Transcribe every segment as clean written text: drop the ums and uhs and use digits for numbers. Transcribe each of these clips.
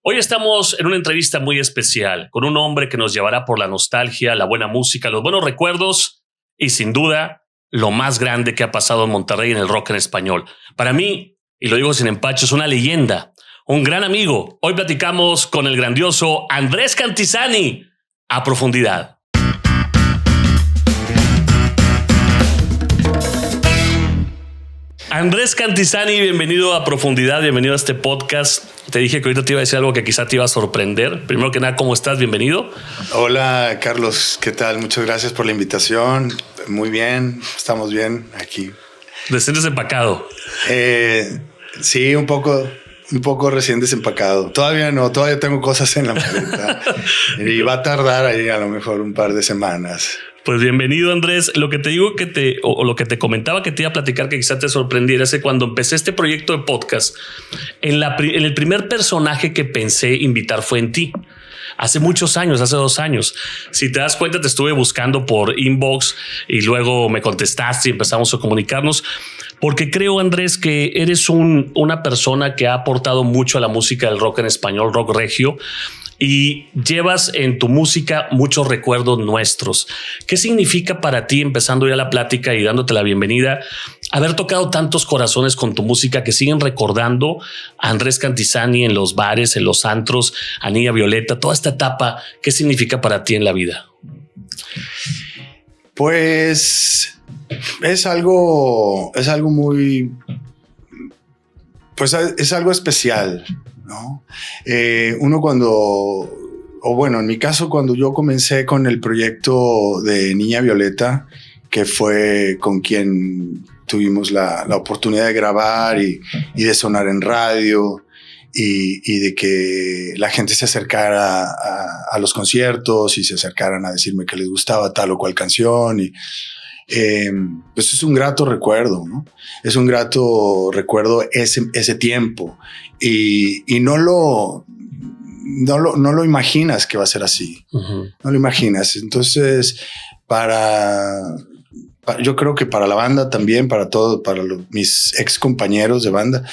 Hoy estamos en una entrevista muy especial con un hombre que nos llevará por la nostalgia, la buena música, los buenos recuerdos y sin duda lo más grande que ha pasado en Monterrey en el rock en español. Para mí, y lo digo sin empacho, es una leyenda, un gran amigo. Hoy platicamos con el grandioso Andrés Cantizani a profundidad. Andrés Cantizani, bienvenido a Profundidad, bienvenido a este podcast. Te dije que ahorita te iba a decir algo que quizá te iba a sorprender. Primero que nada, ¿cómo estás? Bienvenido. Hola, Carlos. ¿Qué tal? Muchas gracias por la invitación. Muy bien, estamos bien aquí. Recién desempacado. Sí, un poco recién desempacado. Todavía no, todavía tengo cosas en la maleta y va a tardar ahí a lo mejor un par de semanas. Pues bienvenido, Andrés. Lo que te digo o lo que te comentaba que te iba a platicar que quizá te sorprendiera es que cuando empecé este proyecto de podcast, en el primer personaje que pensé invitar fue en ti. Hace muchos años, hace 2 años. Si te das cuenta, te estuve buscando por inbox y luego me contestaste y empezamos a comunicarnos. Porque creo, Andrés, que eres una persona que ha aportado mucho a la música del rock en español, rock regio. Y llevas en tu música muchos recuerdos nuestros. ¿Qué significa para ti, empezando ya la plática y dándote la bienvenida, haber tocado tantos corazones con tu música que siguen recordando a Andrés Cantizani en los bares, en los antros, a Niña Violeta, toda esta etapa? ¿Qué significa para ti en la vida? Pues es algo muy, pues es algo especial, ¿no? Uno en mi caso, cuando yo comencé con el proyecto de Niña Violeta, que fue con quien tuvimos la oportunidad de grabar y de sonar en radio y de que la gente se acercara a los conciertos y se acercaran a decirme que les gustaba tal o cual canción y pues es un grato recuerdo, ¿no? Es un grato recuerdo ese tiempo y no lo imaginas que va a ser así. Uh-huh. No lo imaginas. Entonces, yo creo que para la banda también, para mis ex compañeros de banda,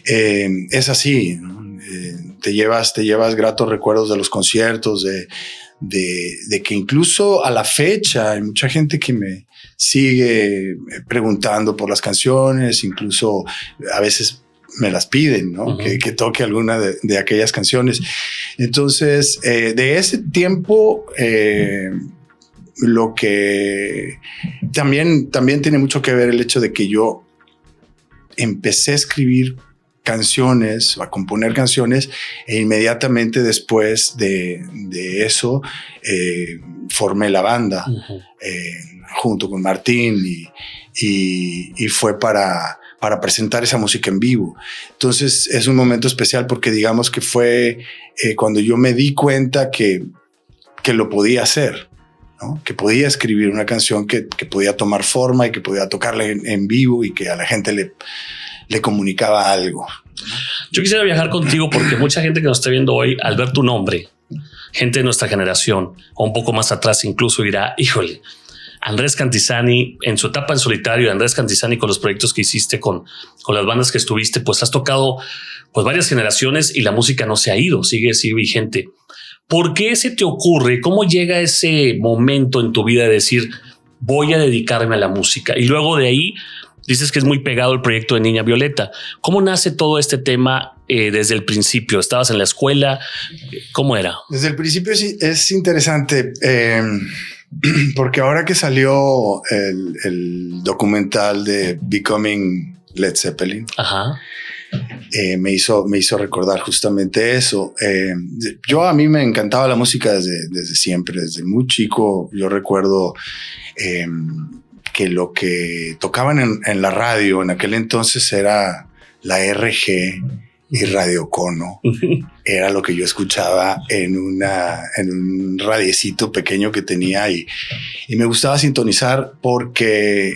es así, ¿no? Te llevas gratos recuerdos de los conciertos, de que incluso a la fecha hay mucha gente que me sigue preguntando por las canciones, incluso a veces me las piden, ¿no? Uh-huh. que toque alguna de aquellas canciones. Entonces, de ese tiempo, lo que también tiene mucho que ver el hecho de que yo empecé a escribir canciones o a componer canciones e inmediatamente después de eso formé la banda. Uh-huh. Junto con Martín y fue para presentar esa música en vivo. Entonces es un momento especial porque digamos que fue cuando yo me di cuenta que lo podía hacer, ¿no? Que podía escribir una canción que podía tomar forma y que podía tocarla en vivo y que a la gente le comunicaba algo. Yo quisiera viajar contigo porque mucha gente que nos está viendo hoy, al ver tu nombre, gente de nuestra generación o un poco más atrás incluso dirá, híjole, Andrés Cantizani en su etapa en solitario, Andrés Cantizani con los proyectos que hiciste con las bandas que estuviste, pues has tocado pues varias generaciones y la música no se ha ido, sigue vigente. ¿Por qué se te ocurre? ¿Cómo llega ese momento en tu vida de decir voy a dedicarme a la música? Y luego de ahí dices que es muy pegado el proyecto de Niña Violeta. ¿Cómo nace todo este tema desde el principio? ¿Estabas en la escuela? ¿Cómo era? Desde el principio sí, es interesante. Porque ahora que salió el documental de Becoming Led Zeppelin, ajá, me hizo recordar justamente eso. A mí me encantaba la música desde siempre, desde muy chico. Yo recuerdo que lo que tocaban en la radio en aquel entonces era la RG y Radio Cono. Era lo que yo escuchaba en un radiecito pequeño que tenía y me gustaba sintonizar porque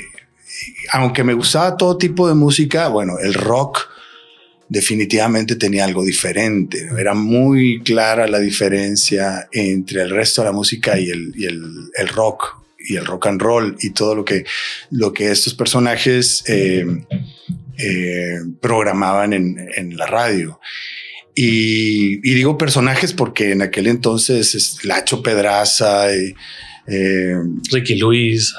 aunque me gustaba todo tipo de música, bueno, el rock definitivamente tenía algo diferente. Era muy clara la diferencia entre el resto de la música y el rock y el rock and roll y todo lo que estos personajes programaban en la radio. Y digo personajes porque en aquel entonces Lacho Pedraza, Ricky Luis.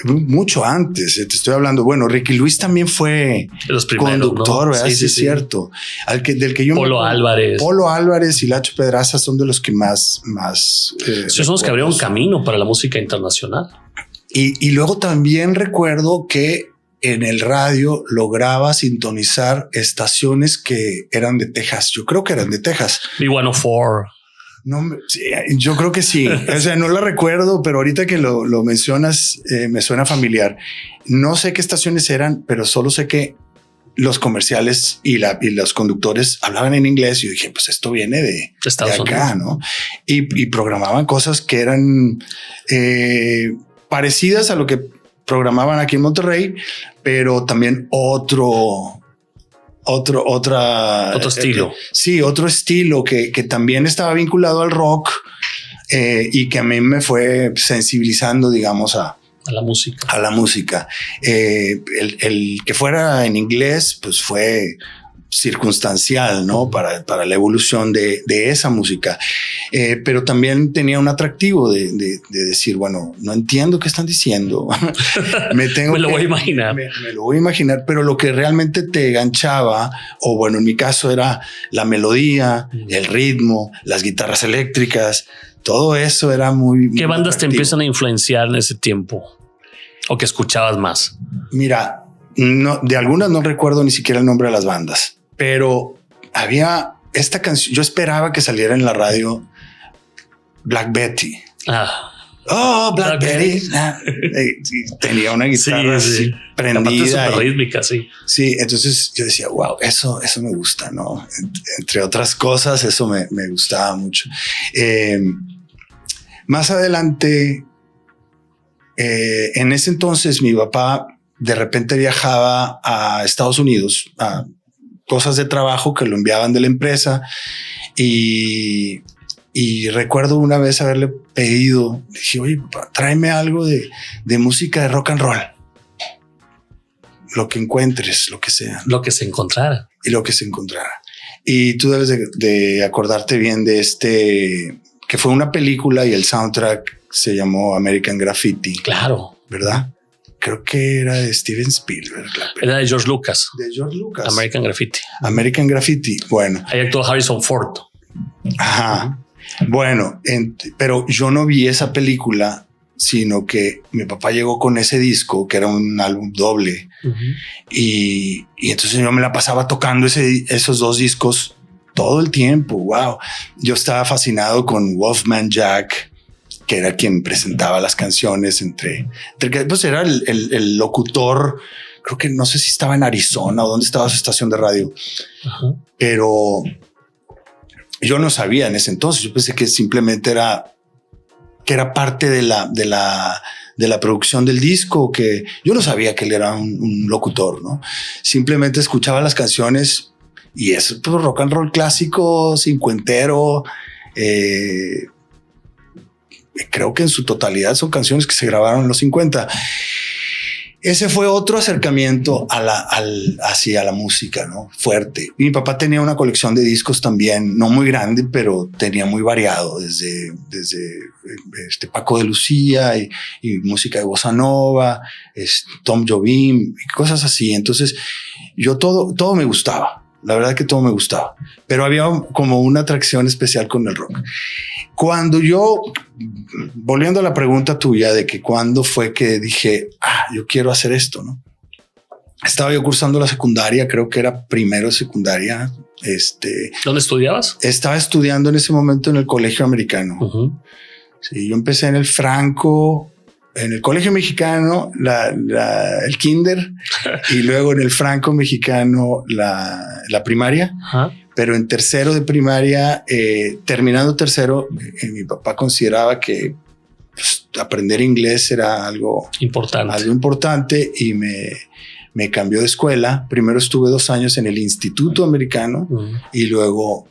Mucho antes, te estoy hablando. Bueno, Ricky Luis también fue los primeros, conductor, ¿no? ¿verdad? Sí, es cierto. Del que yo Polo Álvarez. Polo Álvarez y Lacho Pedraza son de los que más. Esos son los que abrieron camino para la música internacional. Y luego también recuerdo que en el radio lograba sintonizar estaciones que eran de Texas. Yo creo que eran de Texas. B104. No, sí, yo creo que sí. O sea, no la recuerdo, pero ahorita que lo mencionas, me suena familiar. No sé qué estaciones eran, pero solo sé que los comerciales y los conductores hablaban en inglés. Y yo dije, pues esto viene de Estados acá, Unidos, ¿no? Y programaban cosas que eran parecidas a lo que programaban aquí en Monterrey, pero también otro estilo. Sí, otro estilo que también estaba vinculado al rock y que a mí me fue sensibilizando, digamos, a la música. A la música. El que fuera en inglés, pues fue circunstancial, ¿no? Para la evolución de esa música. Pero también tenía un atractivo de decir, bueno, no entiendo qué están diciendo. Me lo voy a imaginar. Me lo voy a imaginar, pero lo que realmente te enganchaba, o bueno, en mi caso era la melodía, el ritmo, las guitarras eléctricas, todo eso era muy... ¿Qué bandas te empiezan a influenciar en ese tiempo? ¿O que escuchabas más? Mira, no, de algunas no recuerdo ni siquiera el nombre de las bandas, pero había esta canción. Yo esperaba que saliera en la radio Black Betty. Black Betty. Tenía una guitarra así prendida. Súper rítmica, sí. Sí, entonces yo decía, wow, eso me gusta, ¿no? Entre otras cosas, eso me gustaba mucho. Más adelante, en ese entonces, mi papá de repente viajaba a Estados Unidos a cosas de trabajo que lo enviaban de la empresa y recuerdo una vez haberle pedido, dije, oye, papá, tráeme algo de música de rock and roll. Lo que encuentres, lo que sea. Lo que se encontrara. Y lo que se encontrara. Y tú debes de acordarte bien de que fue una película y el soundtrack se llamó American Graffiti. Claro. ¿Verdad? Creo que era de Steven Spielberg. Era de George Lucas. De George Lucas. American Graffiti. American Graffiti. Bueno. Ahí actuó Harrison Ford. Ajá. Bueno, pero yo no vi esa película, sino que mi papá llegó con ese disco, que era un álbum doble. Y entonces yo me la pasaba tocando esos dos discos todo el tiempo. Wow. Yo estaba fascinado con Wolfman Jack, que era quien presentaba las canciones entre que pues era el locutor. Creo que no sé si estaba en Arizona o dónde estaba su estación de radio, pero yo no sabía en ese entonces. Yo pensé que simplemente era parte de la producción del disco, que yo no sabía que él era un locutor, ¿no? Simplemente escuchaba las canciones y es pues, rock and roll clásico, cincuentero. Creo que en su totalidad son canciones que se grabaron en los 50. Ese fue otro acercamiento hacia la música, ¿no? Fuerte. Mi papá tenía una colección de discos también, no muy grande, pero tenía muy variado, desde Paco de Lucía y música de bossa nova, Tom Jobim y cosas así. Entonces yo todo me gustaba. La verdad que todo me gustaba, pero había como una atracción especial con el rock. Cuando yo, volviendo a la pregunta tuya de que cuándo fue que dije, yo quiero hacer esto, ¿no? Estaba yo cursando la secundaria, creo que era primero de secundaria. ¿Dónde estudiabas? Estaba estudiando en ese momento en el Colegio Americano. Sí, yo empecé en el Franco, en el Colegio Mexicano, el kinder, y luego en el Franco Mexicano, la primaria. Pero en tercero de primaria, terminando tercero, mi papá consideraba que pues, aprender inglés era algo importante y me cambió de escuela. Primero estuve 2 años en el Instituto Americano y luego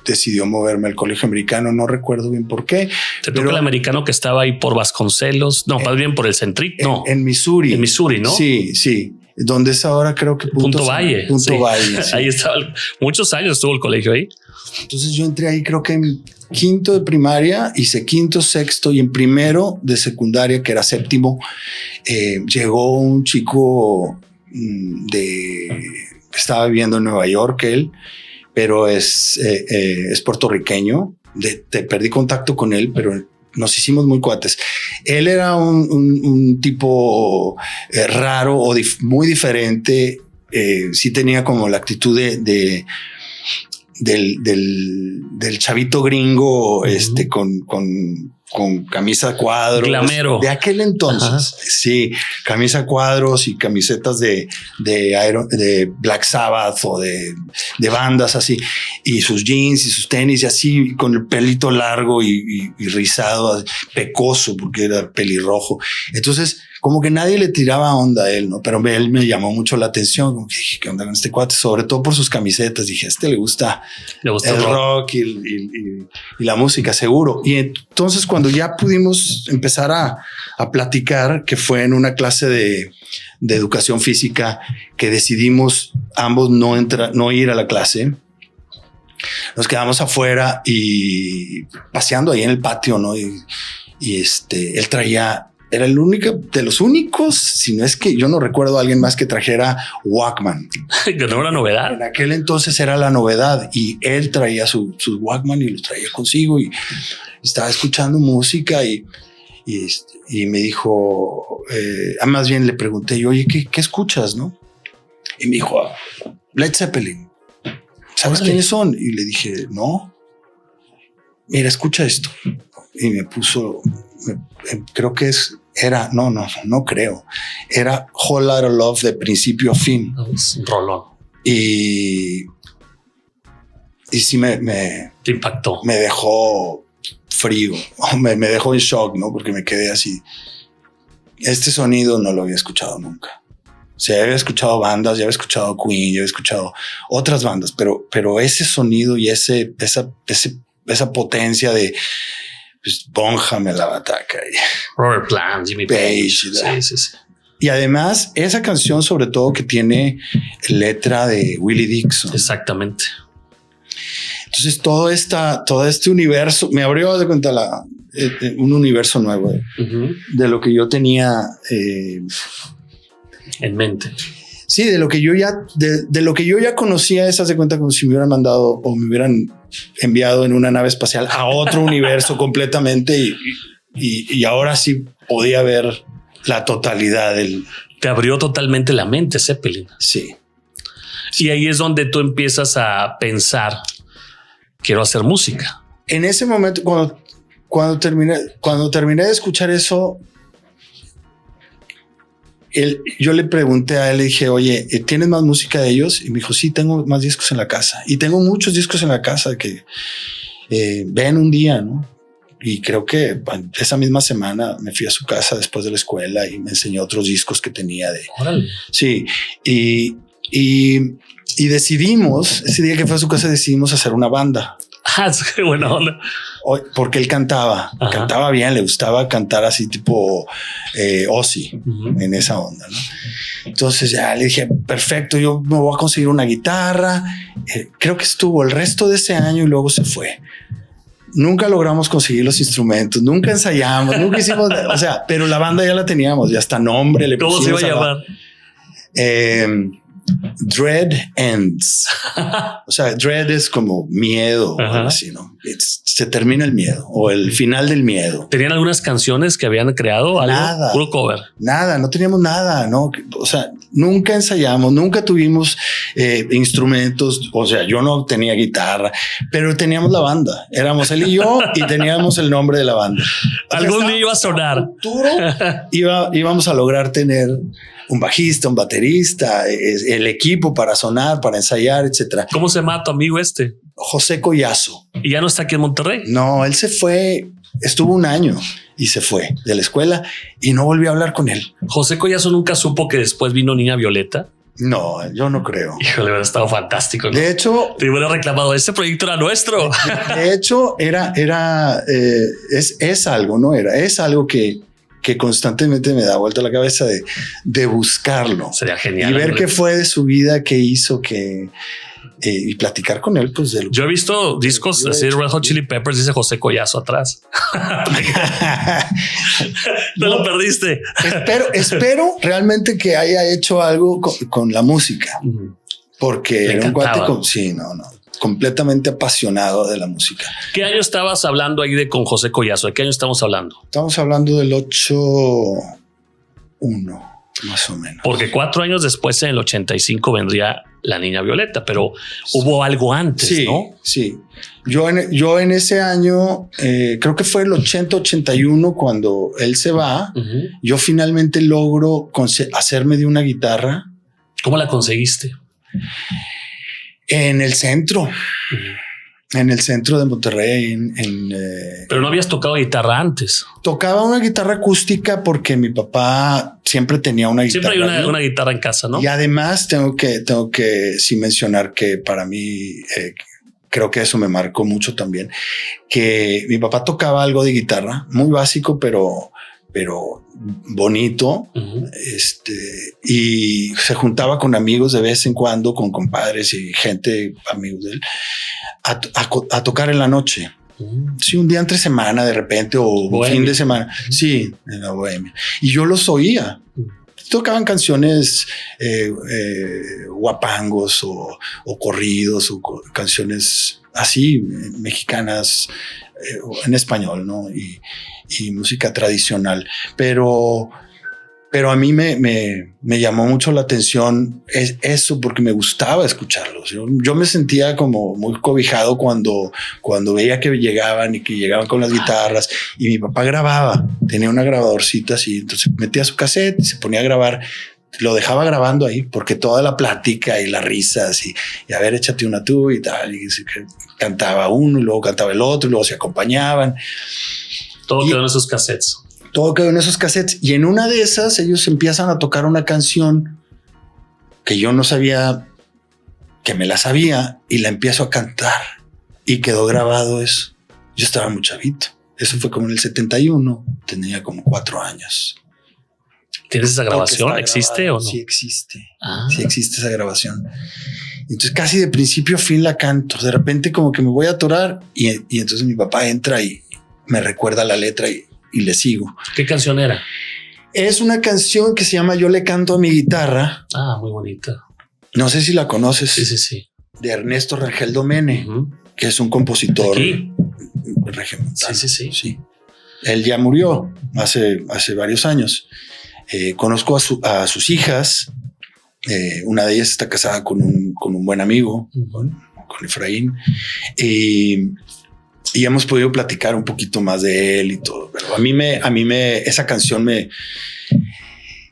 decidió moverme al Colegio Americano. No recuerdo bien por qué. ¿Te tocó el americano que estaba ahí por Vasconcelos? No, más bien por el Centric. No, en Missouri. En Missouri, ¿no? Sí. donde es ahora creo que Punto Valle. Punto Valle. Sí. Ahí estaba, muchos años estuvo el colegio ahí. Entonces yo entré ahí creo que en quinto de primaria, hice quinto, sexto y en primero de secundaria, que era séptimo, llegó un chico estaba viviendo en Nueva York él, pero es puertorriqueño. Perdí contacto con él, pero nos hicimos muy cuates. Él era un tipo raro o muy diferente. Sí tenía como la actitud del chavito gringo, con camisa cuadros. Glamero. De aquel entonces. Ajá. Sí, camisa cuadros y camisetas de Black Sabbath o de bandas así. Y sus jeans y sus tenis y así, con el pelito largo y rizado, pecoso, porque era pelirrojo. Entonces, como que nadie le tiraba onda a él, ¿no? Pero él me llamó mucho la atención. Como que dije, ¿qué onda con este cuate? Sobre todo por sus camisetas. Dije, le gusta el rock y la música, seguro. Y entonces cuando ya pudimos empezar a platicar, que fue en una clase de educación física, que decidimos ambos no ir a la clase, nos quedamos afuera y paseando ahí en el patio, ¿no? Y él traía... Era el único de los únicos, si no es que yo no recuerdo a alguien más que trajera Walkman. Que no era una novedad. En aquel entonces era la novedad y él traía sus Walkman y los traía consigo y estaba escuchando música y me dijo, más bien le pregunté yo, oye, ¿qué escuchas, no? Y me dijo, Led Zeppelin. ¿Sabes quiénes son? Y le dije, no. Mira, escucha esto. Y me puso, creo que no creo. Era Whole Lotta Love de principio a fin. Rolón. Y sí te impactó. Me dejó frío, me dejó en shock, ¿no? Porque me quedé así. Este sonido no lo había escuchado nunca. O sea, había escuchado bandas, ya había escuchado Queen, ya había escuchado otras bandas, pero ese sonido y esa potencia de Bonham en la bataca, Robert Plant, Jimmy Page. Sí. Y además esa canción, sobre todo, que tiene letra de Willie Dixon. Exactamente. Entonces todo este universo me abrió de cuenta un universo nuevo de lo que yo tenía en mente. Sí, de lo que yo ya conocía, esas de cuenta como si me hubieran mandado o me hubieran enviado en una nave espacial a otro universo completamente y ahora sí podía ver la totalidad del... Te abrió totalmente la mente, Zeppelin. Sí. Y ahí es donde tú empiezas a pensar, quiero hacer música. En ese momento, cuando terminé de escuchar eso, yo le pregunté a él, le dije, oye, ¿tienes más música de ellos? Y me dijo, sí, tengo más discos en la casa. Y tengo muchos discos en la casa que ven un día, ¿no? Y creo que esa misma semana me fui a su casa después de la escuela y me enseñó otros discos que tenía Órale. Sí. Y decidimos, ese día que fue a su casa, decidimos hacer una banda. Ah, qué buena onda. Porque él cantaba bien, le gustaba cantar así tipo Ozzy en esa onda, ¿no? Entonces ya le dije, perfecto, yo me voy a conseguir una guitarra. Creo que estuvo el resto de ese año y luego se fue. Nunca logramos conseguir los instrumentos, nunca ensayamos, nunca hicimos, o sea, pero la banda ya la teníamos, ya hasta nombre le pusimos. ¿Cómo se iba a llamar? Dread Ends. O sea, dread es como miedo o algo así, ¿no? Se termina el miedo o el final del miedo. ¿Tenían algunas canciones que habían creado? Nada. Puro cover. Nada, no teníamos nada, ¿no? O sea, nunca ensayamos, nunca tuvimos instrumentos. O sea, yo no tenía guitarra, pero teníamos la banda. Éramos él y yo y teníamos el nombre de la banda. Algún día iba a sonar. Íbamos a lograr tener un bajista, un baterista, el equipo para sonar, para ensayar, etcétera. ¿Cómo se llama tu amigo este? José Collazo. ¿Y ya no está aquí en Monterrey? No, él se fue, estuvo un año y se fue de la escuela y no volví a hablar con él. José Collazo nunca supo que después vino Niña Violeta. No, yo no creo. Híjole, hubiera estado fantástico, ¿no? De hecho, te hubiera reclamado, ese proyecto era nuestro. De hecho, es algo, ¿no? Es algo que que constantemente me da vuelta la cabeza de buscarlo. Sería genial. Y ver qué fue de su vida, qué hizo, y platicar con él. Pues yo he visto discos así de Red Hot Chili Peppers, dice José Collazo atrás. Te lo perdiste. Espero realmente que haya hecho algo con la música, porque era un cuate completamente apasionado de la música. ¿Qué año estabas hablando ahí con José Collazo? ¿De qué año estamos hablando? Estamos hablando del 81, más o menos. Porque 4 años después, en el 85, vendría La Niña Violeta, pero hubo algo antes, sí, ¿no? Sí. Yo en ese año, creo que fue el 80-81 cuando él se va, yo finalmente logro hacerme de una guitarra. ¿Cómo la conseguiste? En el centro. En el centro de Monterrey. Pero no habías tocado guitarra antes. Tocaba una guitarra acústica porque mi papá siempre tenía una guitarra. Siempre hay una guitarra en casa, ¿no? Y además tengo que sí mencionar que para mí, creo que eso me marcó mucho también, que mi papá tocaba algo de guitarra, muy básico, pero bonito. Y se juntaba con amigos de vez en cuando, con compadres y gente, amigos de él, a tocar en la noche. Sí, un día entre semana de repente o un fin de semana. Sí, en la Bohemia. Y yo los oía. Tocaban canciones guapangos o corridos o canciones así mexicanas en español, ¿no? Y música tradicional. Pero a mí me llamó mucho la atención eso porque me gustaba escucharlos. Yo me sentía como muy cobijado cuando veía que llegaban con las guitarras, y mi papá grababa, tenía una grabadorcita así, entonces metía su cassette y se ponía a grabar. Lo dejaba grabando ahí porque toda la plática y las risas y a ver, échate una tú y tal, y cantaba uno y luego cantaba el otro y luego se acompañaban. Todo quedó en esos cassettes. Todo quedó en esos cassettes, y en una de esas ellos empiezan a tocar una canción que yo no sabía que me la sabía, y la empiezo a cantar y quedó grabado eso. Yo estaba muy chavito. Eso fue como en el 71. Tenía como 4 años. ¿Tienes esa grabación? ¿Existe o no? Sí existe. Sí existe esa grabación. Entonces casi de principio a fin la canto. De repente como que me voy a atorar y entonces mi papá entra y me recuerda la letra y le sigo. ¿Qué canción era? Es una canción que se llama Yo le canto a mi guitarra. Muy bonita. No sé si la conoces. Sí. De Ernesto Rangel Domene, que es un compositor regiomontano. Sí. Él ya murió hace varios años. Conozco a sus hijas. Una de ellas está casada con un buen amigo, con Efraín. Y hemos podido platicar un poquito más de él y todo. Pero a mí esa canción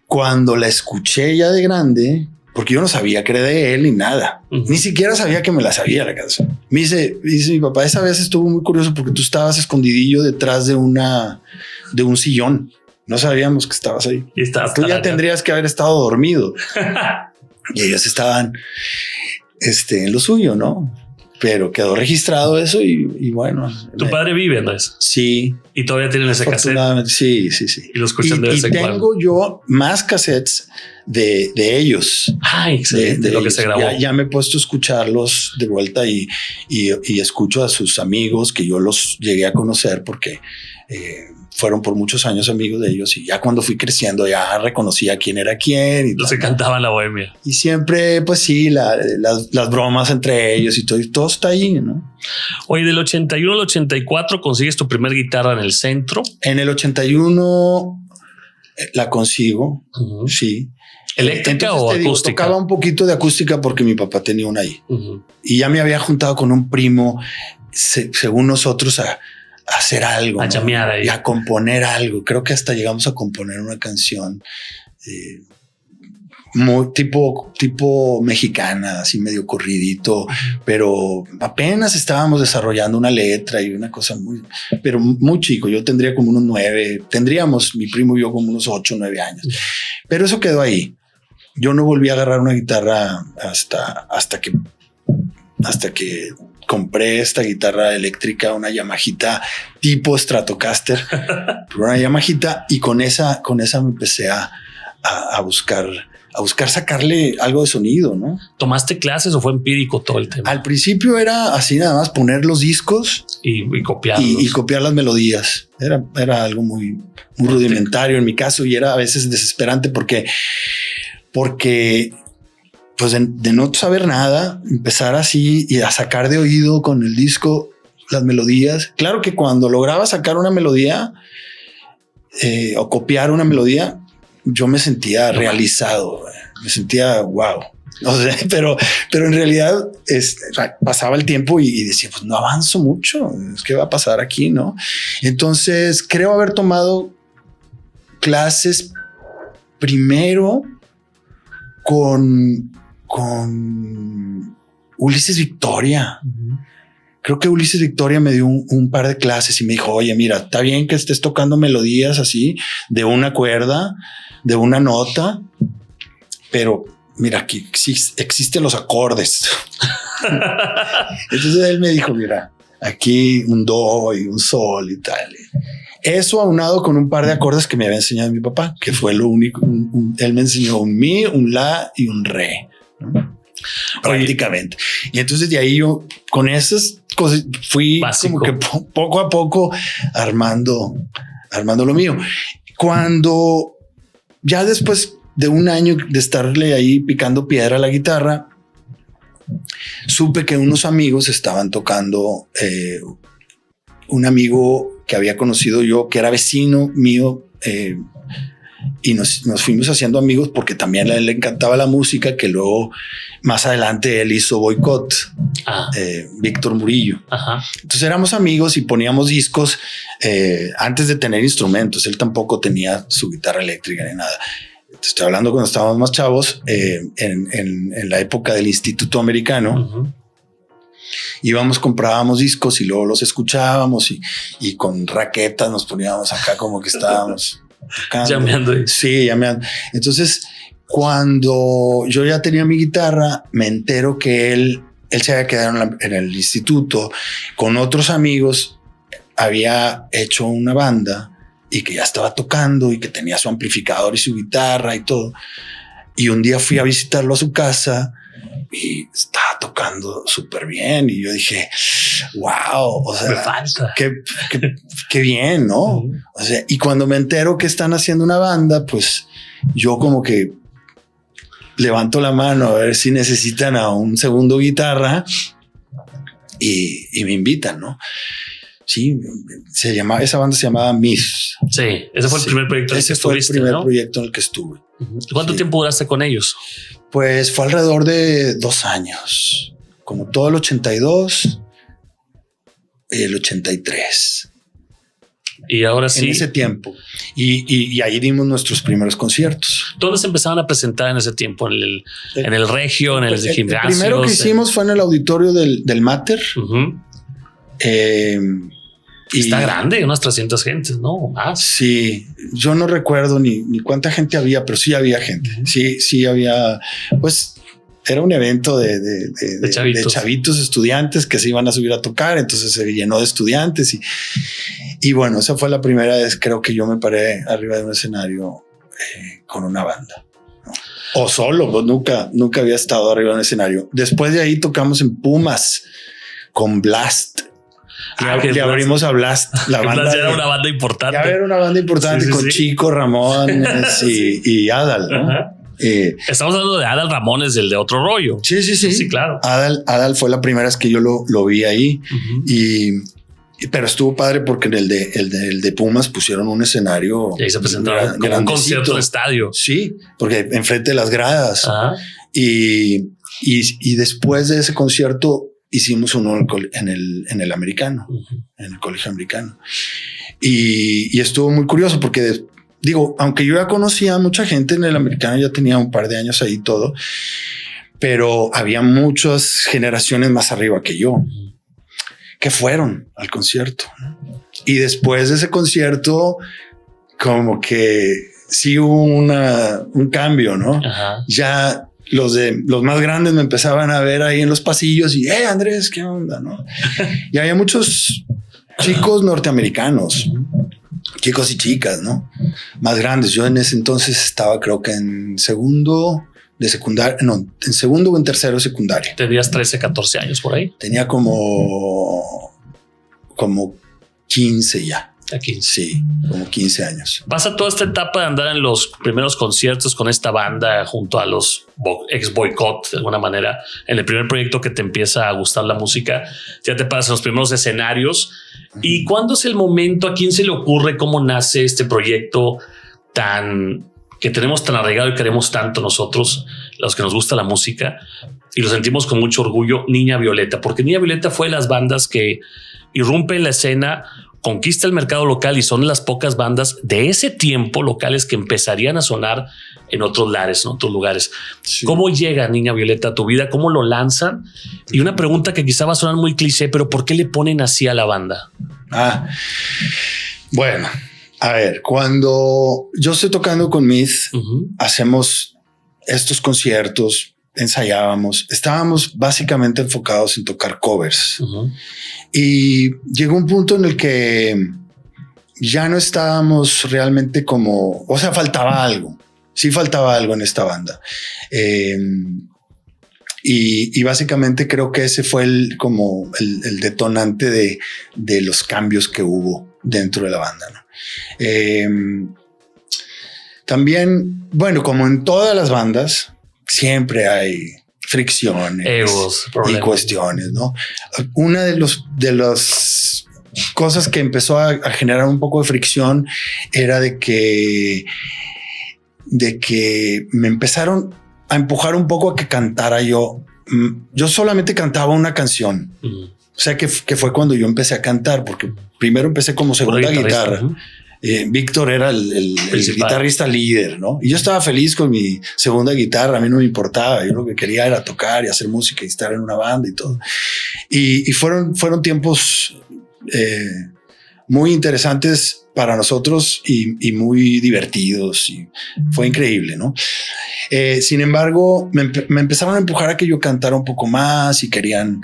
cuando la escuché ya de grande, porque yo no sabía que era de él ni nada, ni siquiera sabía que me la sabía la canción. Me dice mi papá, esa vez estuvo muy curioso porque tú estabas escondidillo detrás de un sillón. No sabíamos que estabas ahí. Tú ya tendrías que haber estado dormido. Y ellos estaban en lo suyo, ¿no? Pero quedó registrado eso y bueno. ¿Tu padre vive, Andrés? Sí. ¿Y todavía tienen ese cassette? Sí. Y lo escuchan de vez en cuando. Y tengo yo más cassettes de ellos. Excelente, de lo que se grabó. Ya me he puesto a escucharlos de vuelta y escucho a sus amigos que yo los llegué a conocer porque fueron por muchos años amigos de ellos, y ya cuando fui creciendo ya reconocía quién era quién. Y se cantaba la bohemia. Y siempre, pues sí, las bromas entre ellos y todo está ahí, ¿no? Oye, del 81 al 84 consigues tu primer guitarra en el centro. En el 81 la consigo, sí. ¿Eléctrica o acústica? Tocaba un poquito de acústica porque mi papá tenía una ahí. Y ya me había juntado con un primo, según nosotros, a hacer algo, a chamear ahí. Y a componer algo. Creo que hasta llegamos a componer una canción muy tipo mexicana, así medio corridito, pero apenas estábamos desarrollando una letra y una cosa pero muy chico. Yo tendría como unos 9, mi primo y yo como unos 8 o 9 años, pero eso quedó ahí. Yo no volví a agarrar una guitarra hasta que compré esta guitarra eléctrica, una Yamahita tipo Stratocaster, una Yamahita, y con esa me empecé a buscar sacarle algo de sonido, ¿no? ¿Tomaste clases o fue empírico todo el tema? Al principio era así nada más poner los discos y copiarlos. Y copiar las melodías. Era algo muy rudimentario en mi caso, y era a veces desesperante porque pues de no saber nada, empezar así y a sacar de oído con el disco las melodías. Claro que cuando lograba sacar una melodía o copiar una melodía, yo me sentía realizado, me sentía wow. O sea, pero en realidad pasaba el tiempo y decía, pues no avanzo mucho. ¿Qué va a pasar aquí? No. Entonces creo haber tomado clases primero con Ulises Victoria. Creo que Ulises Victoria me dio un par de clases y me dijo, oye, mira, está bien que estés tocando melodías así de una cuerda, de una nota, pero mira, aquí existen los acordes. Entonces él me dijo, mira, aquí un do y un sol y tal. Eso aunado con un par de acordes que me había enseñado mi papá, que fue lo único. Él me enseñó un mi, un la y un re, ¿no? Prácticamente. Y entonces de ahí yo con esas cosas fui básico, como que poco a poco armando lo mío. Cuando ya después de un año de estarle ahí picando piedra a la guitarra, supe que unos amigos estaban tocando, un amigo que había conocido yo, que era vecino mío, y nos fuimos haciendo amigos porque también a él le encantaba la música, que luego más adelante él hizo Boicot, Víctor Murillo. Ajá. Entonces éramos amigos y poníamos discos antes de tener instrumentos. Él tampoco tenía su guitarra eléctrica ni nada. Estoy hablando cuando estábamos más chavos, en la época del Instituto Americano. Uh-huh. Íbamos, comprábamos discos y luego los escuchábamos y con raquetas nos poníamos acá como que estábamos llameando. Sí, llameando. Entonces, cuando yo ya tenía mi guitarra, me entero que él se había quedado en el instituto con otros amigos, había hecho una banda y que ya estaba tocando y que tenía su amplificador y su guitarra y todo. Y un día fui a visitarlo a su casa y estaba tocando súper bien. Y yo dije, wow, o sea, me falta. Qué bien, ¿no? Uh-huh. O sea, y cuando me entero que están haciendo una banda, pues yo como que levanto la mano a ver si necesitan a un segundo guitarra y me invitan, ¿no? Sí, esa banda se llamaba Myth. Sí, ese fue el primer proyecto en el que estuviste. Ese fue el primer proyecto en el que estuve. Uh-huh. ¿Cuánto tiempo duraste con ellos? Pues fue alrededor de 2 años, como todo el 82 y el 83. Y ahora sí. En ese tiempo. Y ahí dimos nuestros primeros conciertos. ¿Dónde se empezaban a presentar en ese tiempo? ¿En el Regio, en el gimnasio? El primero que hicimos fue en el auditorio del Mater. Uh-huh. Está grande, unas 300 gentes, ¿no? Más. Sí, yo no recuerdo ni cuánta gente había, pero sí había gente. Uh-huh. Sí había, pues era un evento de chavitos estudiantes que se iban a subir a tocar, entonces se llenó de estudiantes y bueno, esa fue la primera vez creo que yo me paré arriba de un escenario con una banda, ¿no? O solo, pues nunca había estado arriba de un escenario. Después de ahí tocamos en Pumas con Blast. Le abrimos a Blast. La banda era una banda importante. Ya era una banda importante, sí, con Chico, Ramón y Adal, ¿no? Estamos hablando de Adal Ramones, el de Otro Rollo. Sí, claro. Adal fue la primera vez que yo lo vi ahí. Uh-huh. Pero estuvo padre porque en el de Pumas pusieron un escenario. Y ahí se presentaron como un concierto de estadio. Sí, porque enfrente de las gradas. Uh-huh. Y después de ese concierto hicimos uno en el americano, uh-huh, en el colegio americano. Y estuvo muy curioso porque aunque yo ya conocía a mucha gente en el americano, ya tenía un par de años ahí todo, pero había muchas generaciones más arriba que yo, uh-huh, que fueron al concierto. Y después de ese concierto, como que sí hubo un cambio, ¿no? Uh-huh. Ya los más grandes me empezaban a ver ahí en los pasillos y Andrés, ¿qué onda? ¿No? Y había muchos chicos norteamericanos, chicos y chicas, ¿no? Más grandes. Yo en ese entonces estaba, creo que en segundo de secundaria, no, en segundo o en tercero de secundaria. ¿Tenías 13, 14 años por ahí? Tenía como 15 ya. Aquí. Sí, como 15 años. Vas a toda esta etapa de andar en los primeros conciertos con esta banda junto a los ex Boycott, de alguna manera, en el primer proyecto que te empieza a gustar la música, ya te pasas los primeros escenarios. ¿Y cuándo es el momento? ¿A quién se le ocurre? ¿Cómo nace este proyecto que tenemos tan arraigado y queremos tanto nosotros, los que nos gusta la música, y lo sentimos con mucho orgullo, Niña Violeta? Porque Niña Violeta fue de las bandas que irrumpe en la escena, conquista el mercado local y son las pocas bandas de ese tiempo locales que empezarían a sonar en otros lares, en otros lugares. Sí. ¿Cómo llega Niña Violeta a tu vida? ¿Cómo lo lanzan? Y una pregunta que quizá va a sonar muy cliché, pero ¿por qué le ponen así a la banda? Bueno, a ver, cuando yo estoy tocando con Myth, hacemos estos conciertos, ensayábamos, estábamos básicamente enfocados en tocar covers. Y llegó un punto en el que ya no estábamos realmente faltaba algo. Sí faltaba algo en esta banda. Y básicamente creo que ese fue el detonante de los cambios que hubo dentro de la banda, ¿no? También, bueno, como en todas las bandas, siempre hay fricciones, egos, y cuestiones, ¿no? Una de las cosas que empezó a generar un poco de fricción era de que me empezaron a empujar un poco a que cantara yo. Yo solamente cantaba una canción. O sea que fue cuando yo empecé a cantar, porque primero empecé como segunda guitarra. Víctor era el guitarrista líder, ¿no? Y yo estaba feliz con mi segunda guitarra, a mí no me importaba, yo lo que quería era tocar y hacer música y estar en una banda y todo. Y fueron tiempos muy interesantes para nosotros y muy divertidos, y fue increíble, ¿no? Sin embargo, me empezaron a empujar a que yo cantara un poco más y querían...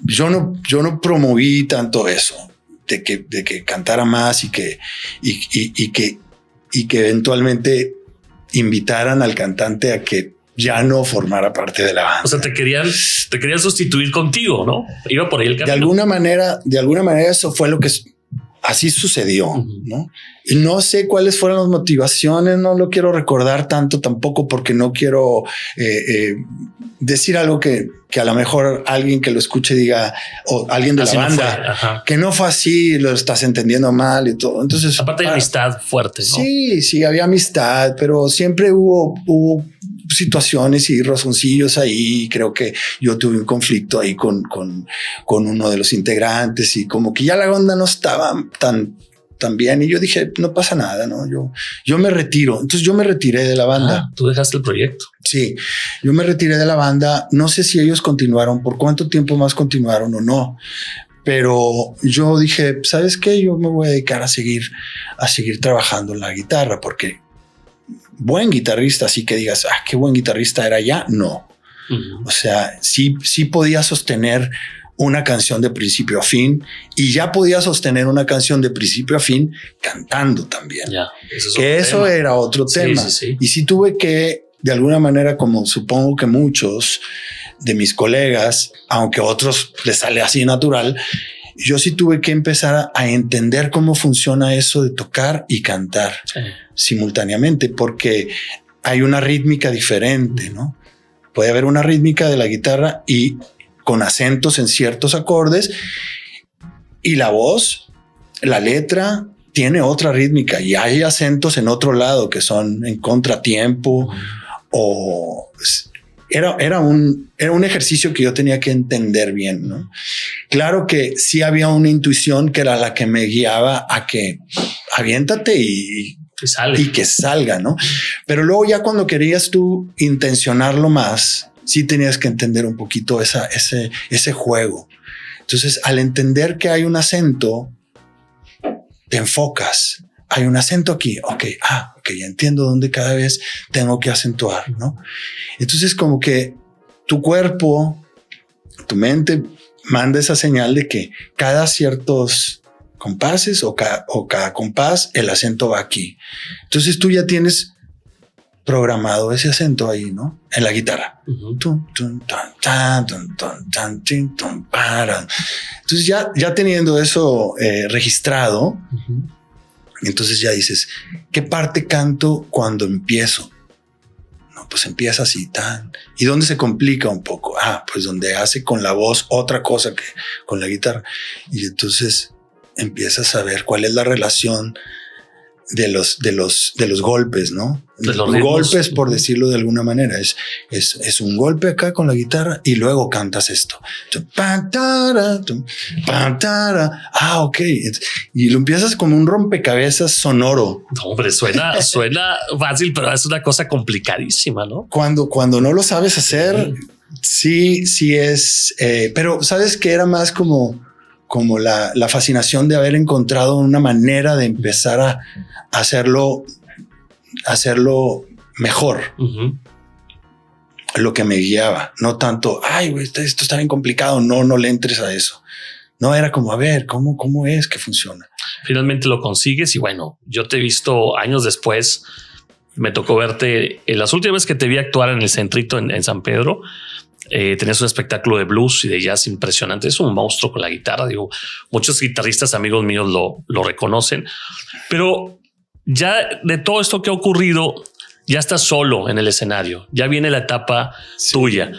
yo no promoví tanto eso. De que cantara más y que eventualmente invitaran al cantante a que ya no formara parte de la banda. O sea, te querían sustituir contigo, ¿no? Iba por ahí el camino. De alguna manera eso fue lo que así sucedió, ¿no? Y no sé cuáles fueron las motivaciones, no lo quiero recordar tanto tampoco, porque no quiero decir algo que a lo mejor alguien que lo escuche diga, o alguien de así la banda, que no fue así, lo estás entendiendo mal y todo. Entonces, aparte de amistad fuerte, ¿no? Sí, había amistad, pero siempre hubo situaciones y razoncillos ahí. Creo que yo tuve un conflicto ahí con uno de los integrantes y como que ya la onda no estaba tan bien, y yo dije, no pasa nada, ¿no? Yo me retiro. Entonces yo me retiré de la banda. Tú dejaste el proyecto. Sí, yo me retiré de la banda. No sé si ellos continuaron, por cuánto tiempo más continuaron o no, pero yo dije, ¿sabes qué? Yo me voy a dedicar a seguir trabajando en la guitarra, porque buen guitarrista, así que digas, qué buen guitarrista era ya, no. O sea, sí podía sostener una canción de principio a fin, y ya podía sostener una canción de principio a fin cantando también. Eso era otro tema. Sí. Y sí tuve que, de alguna manera, como supongo que muchos de mis colegas, aunque a otros les sale así natural, yo sí tuve que empezar a entender cómo funciona eso de tocar y cantar simultáneamente, porque hay una rítmica diferente, ¿no? Puede haber una rítmica de la guitarra y con acentos en ciertos acordes, y la voz, la letra tiene otra rítmica, y hay acentos en otro lado que son en contratiempo, o era un ejercicio que yo tenía que entender bien, ¿no? Claro que sí había una intuición que era la que me guiaba a que aviéntate y que salga, ¿no? Pero luego ya cuando querías tú intencionarlo más, sí tenías que entender un poquito ese juego. Entonces, al entender que hay un acento, te enfocas, hay un acento aquí. Ok, ya entiendo dónde cada vez tengo que acentuar, ¿no? Entonces como que tu cuerpo, tu mente manda esa señal de que cada ciertos compases o cada compás, el acento va aquí. Entonces tú ya tienes programado ese acento ahí, ¿no? En la guitarra. Entonces ya teniendo eso registrado, entonces ya dices, ¿qué parte canto cuando empiezo? No, pues empieza así, tan. ¿Y dónde se complica un poco? Pues donde hace con la voz otra cosa que con la guitarra. Y entonces empiezas a ver cuál es la relación de los golpes, ¿no? De los golpes, por decirlo de alguna manera. Es un golpe acá con la guitarra y luego cantas esto. Ok. Y lo empiezas como un rompecabezas sonoro. No, hombre, suena fácil, pero es una cosa complicadísima, ¿no? Cuando no lo sabes hacer, sí es. Pero sabes que era más como la fascinación de haber encontrado una manera de empezar a hacerlo mejor. Lo que me guiaba, no tanto, güey, esto está bien complicado. No le entres a eso. No, era como, a ver, ¿cómo es que funciona? Finalmente lo consigues y bueno, yo te he visto años después. Me tocó verte en las últimas veces que te vi actuar en el Centrito en San Pedro. Tenías un espectáculo de blues y de jazz impresionante. Es un monstruo con la guitarra. Digo, muchos guitarristas amigos míos lo reconocen, pero ya de todo esto que ha ocurrido, ya estás solo en el escenario. Ya viene la etapa tuya.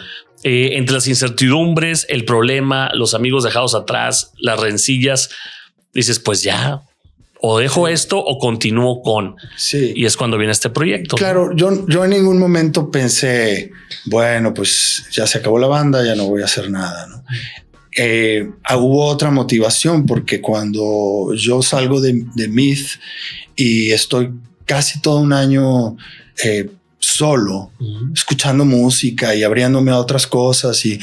Entre las incertidumbres, el problema, los amigos dejados atrás, las rencillas, dices, pues ya, o dejo esto o continúo con. Sí. Y es cuando viene este proyecto. Claro, ¿no? Yo en ningún momento pensé, bueno, pues ya se acabó la banda, ya no voy a hacer nada, ¿no? Hubo otra motivación, porque cuando yo salgo de Myth y estoy casi todo un año solo, escuchando música y abriéndome a otras cosas y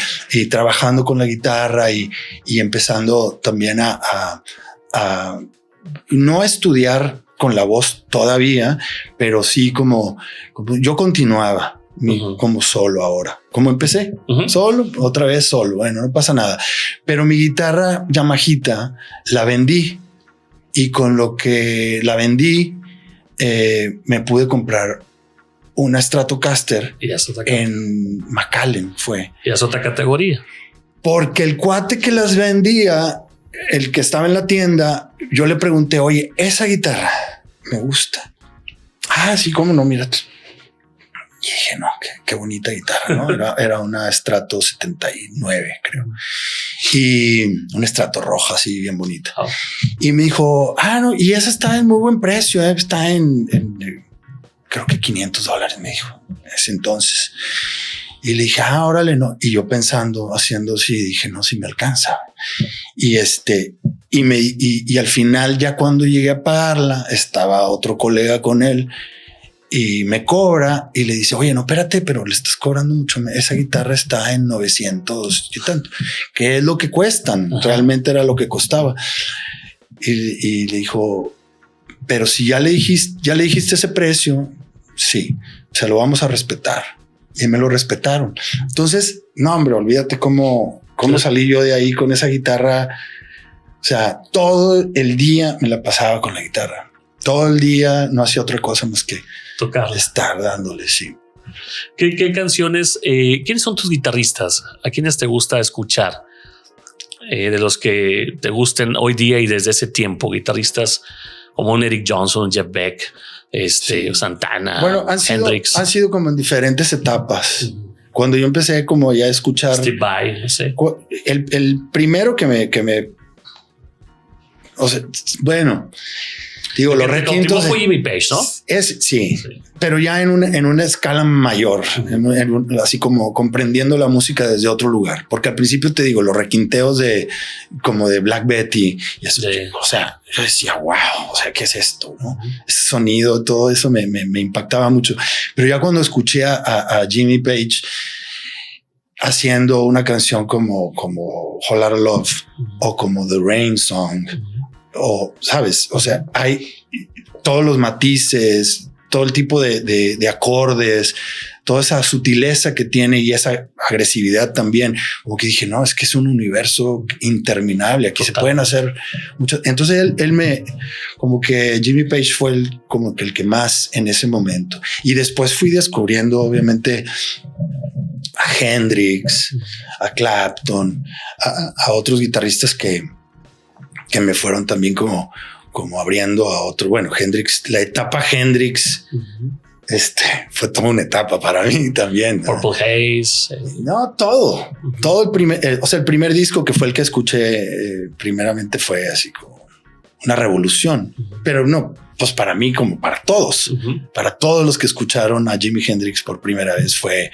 trabajando con la guitarra y empezando también a no estudiar con la voz todavía, pero sí como yo continuaba como solo ahora. Como empecé, solo, otra vez solo. Bueno, no pasa nada. Pero mi guitarra Yamahita la vendí, y con lo que la vendí me pude comprar una Stratocaster en McAllen. Y es otra categoría. Porque el cuate que las vendía, el que estaba en la tienda, yo le pregunté, oye, esa guitarra me gusta. Sí, cómo no, mira. Y dije, no, qué bonita guitarra, ¿no? Era una Strato 79, creo. Y una Strato roja, así bien bonita. Y me dijo, no, y esa está en muy buen precio, está en creo que $500, me dijo, ese entonces. Y le dije, órale, no. Y yo pensando, haciendo así, dije, no, si me alcanza. Y y al final, ya cuando llegué a pagarla, estaba otro colega con él y me cobra y le dice, oye, no, espérate, pero le estás cobrando mucho. Esa guitarra está en 900 y tanto, que es lo que cuestan. Realmente era lo que costaba. Y le dijo, pero si ya le dijiste ese precio, sí, se lo vamos a respetar. Y me lo respetaron. Entonces, no, hombre, olvídate cómo salí yo de ahí con esa guitarra. O sea, todo el día me la pasaba con la guitarra. Todo el día no hacía otra cosa más que tocarla, estar dándole. Sí. ¿Qué canciones? ¿Quiénes son tus guitarristas? ¿A quiénes te gusta escuchar? De los que te gusten hoy día y desde ese tiempo, guitarristas como un Eric Johnson, Jeff Beck, Santana, bueno, Hendrix. Han sido como en diferentes etapas. Cuando yo empecé como ya a escuchar Steve Vai, no sé. El primero que me o sea, bueno, digo, los requintos fue Jimmy Page, ¿no? Sí, pero ya en una escala mayor, así como comprendiendo la música desde otro lugar. Porque al principio te digo, los requinteos como de Black Betty y eso, o sea, yo decía, wow, o sea, ¿qué es esto? ¿No? Ese sonido, todo eso me impactaba mucho. Pero ya cuando escuché a Jimmy Page haciendo una canción como Whole Lotta Love o como The Rain Song, o sabes, o sea, todos los matices, todo el tipo de acordes, toda esa sutileza que tiene y esa agresividad también. Como que dije, no, es que es un universo interminable. Aquí se pueden hacer muchas. Entonces él me, como que Jimmy Page fue como que el que más en ese momento. Y después fui descubriendo, obviamente, a Hendrix, a Clapton, a otros guitarristas que me fueron también como abriendo a otro. Bueno, Hendrix, la etapa Hendrix, fue toda una etapa para mí también. Purple Haze. No, todo el primer disco que fue el que escuché primeramente fue así como una revolución, pero no, pues para mí como para todos, para todos los que escucharon a Jimi Hendrix por primera vez fue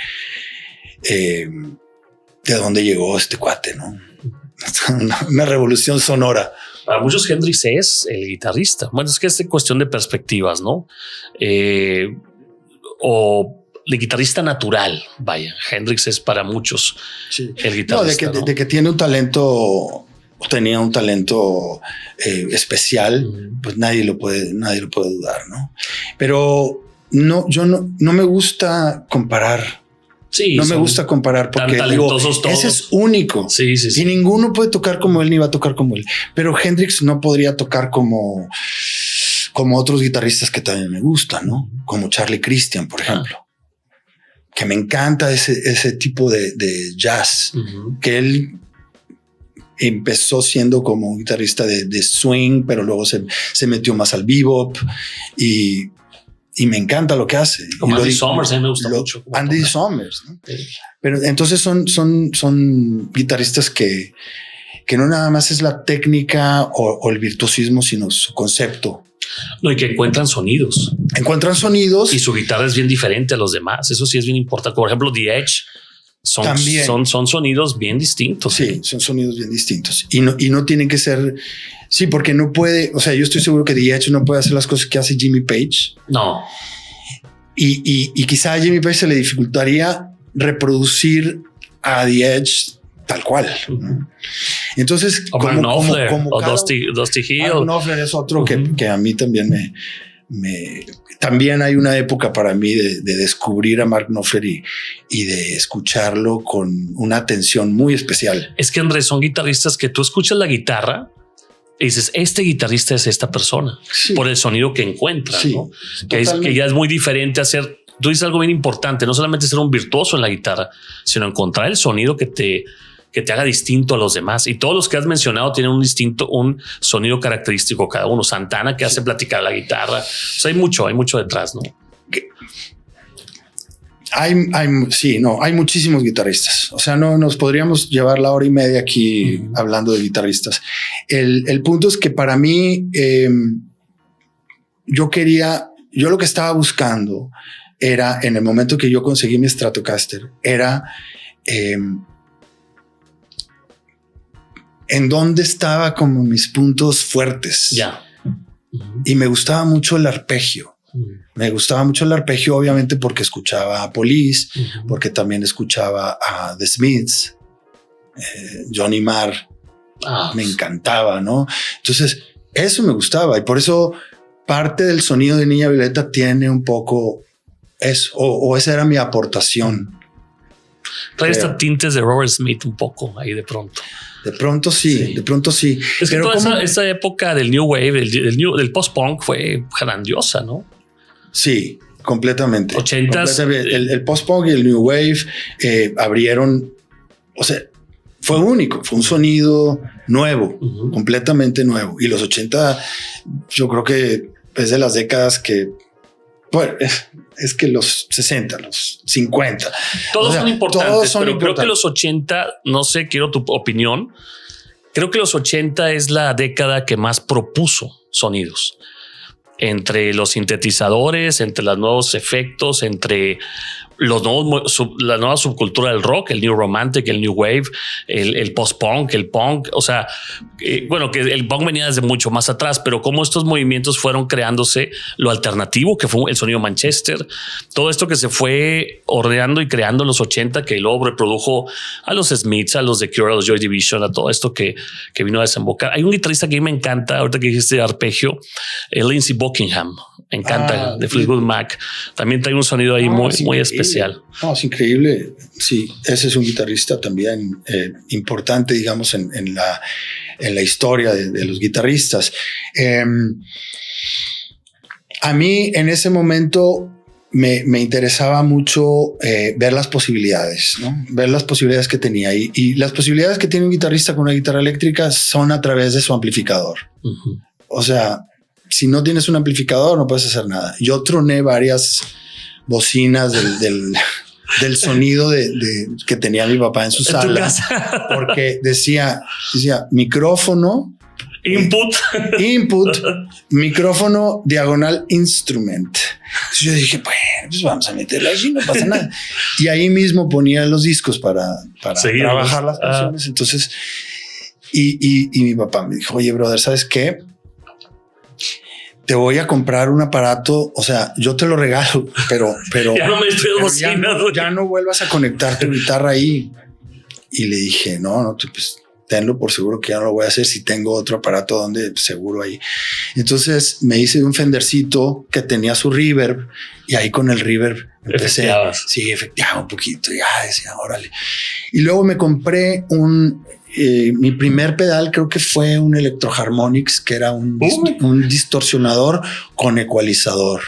de dónde llegó este cuate, ¿no? Una revolución sonora. Para muchos Hendrix es el guitarrista. Bueno, es que es cuestión de perspectivas, ¿no? O el guitarrista natural. Vaya, Hendrix es para muchos el guitarrista. De que tiene un talento, tenía un talento especial, pues nadie lo puede dudar, ¿no? Pero yo no me gusta comparar. Sí, no me gusta comparar porque ese es único. Sí. Y ninguno puede tocar como él ni va a tocar como él. Pero Hendrix no podría tocar como otros guitarristas que también me gustan, ¿no? Como Charlie Christian, por ejemplo, que me encanta ese tipo de jazz, que él empezó siendo como un guitarrista de swing, pero luego se metió más al bebop y me encanta lo que hace. Como Andy Summers, a mí me gusta mucho. Andy Summers, ¿no? Sí. Pero entonces son guitarristas que no nada más es la técnica o el virtuosismo, sino su concepto. No, y que encuentran sonidos. Y su guitarra es bien diferente a los demás. Eso sí es bien importante. Por ejemplo, The Edge son sonidos bien distintos. Sí, son sonidos bien distintos. Y no tienen que ser... Sí, porque no puede... O sea, yo estoy seguro que The Edge no puede hacer las cosas que hace Jimmy Page. No. Y quizá a Jimmy Page se le dificultaría reproducir a The Edge tal cual. Entonces, o Mark Knopfler, o Dusty Hill. Mark Knopfler es otro que a mí también también hay una época para mí de descubrir a Mark Knopfler y de escucharlo con una atención muy especial. Es que, Andrés, son guitarristas que tú escuchas la guitarra y dices, este guitarrista es esta persona, por el sonido que encuentra, ¿no? Que ya es muy diferente hacer. Tú dices algo bien importante, no solamente ser un virtuoso en la guitarra, sino encontrar el sonido que te haga distinto a los demás. Y todos los que has mencionado tienen un sonido característico cada uno. Santana, que hace platicar la guitarra. O sea, hay mucho detrás, ¿no? Hay muchísimos guitarristas. O sea, no nos podríamos llevar la hora y media aquí hablando de guitarristas. El punto es que para mí, yo lo que estaba buscando era, en el momento que yo conseguí mi Stratocaster, era en dónde estaba como mis puntos fuertes. Ya. Y me gustaba mucho el arpegio. Me gustaba mucho el arpegio, obviamente, porque escuchaba a Police, porque también escuchaba a The Smiths, Johnny Marr. Me encantaba, ¿no? Entonces, eso me gustaba. Y por eso parte del sonido de Niña Violeta tiene un poco eso, o esa era mi aportación. Trae estas tintes de Robert Smith un poco ahí de pronto. De pronto sí. Es que toda esa época del New Wave, del post-punk fue grandiosa, ¿no? Sí, completamente. 80s. El post-punk y el New Wave abrieron, o sea, fue único, fue un sonido nuevo, completamente nuevo. Y los 80, yo creo que es de las décadas que, bueno, es que los 60, los 50. Todos son importantes, pero creo que los 80, no sé, quiero tu opinión. Creo que los 80 es la década que más propuso sonidos. Entre los sintetizadores, entre los nuevos efectos, entre la nueva subcultura del rock, el New Romantic, el New Wave, el post-punk, el punk. O sea, bueno, que el punk venía desde mucho más atrás, pero cómo estos movimientos fueron creándose, lo alternativo, que fue el sonido Manchester, todo esto que se fue ordenando y creando en los 80, que luego reprodujo a los Smiths, a los The Cure, a los Joy Division, a todo esto que vino a desembocar. Hay un guitarrista que a mí me encanta, ahorita que dijiste de arpegio, Lindsey Buckingham. Me encanta, de Fleetwood Mac. También trae un sonido ahí muy especial. No, es increíble. Sí, ese es un guitarrista también importante, digamos, en la historia de los guitarristas. A mí en ese momento me interesaba mucho ver las posibilidades, ¿no? Ver las posibilidades que tenía. Y las posibilidades que tiene un guitarrista con una guitarra eléctrica son a través de su amplificador. Uh-huh. O sea, si no tienes un amplificador, no puedes hacer nada. Yo troné varias bocinas del sonido que tenía mi papá en su sala, porque decía micrófono, input, micrófono, diagonal, instrument. Entonces yo dije, bueno, pues vamos a meterla allí, no pasa nada. Y ahí mismo ponía los discos para trabajar las canciones. Entonces, y mi papá me dijo, oye, brother, ¿sabes qué? Te voy a comprar un aparato, o sea, yo te lo regalo, pero ya no me estoy emocionando. Ya no vuelvas a conectar tu guitarra ahí. Y le dije, no, pues tenlo por seguro que ya no lo voy a hacer si tengo otro aparato donde seguro ahí. Entonces me hice un Fendercito que tenía su reverb y ahí con el reverb empecé. Sí, efectivamente un poquito. Ya decía, órale. Y luego me compré mi primer pedal, creo que fue un Electro-Harmonix, que era un distorsionador con ecualizador,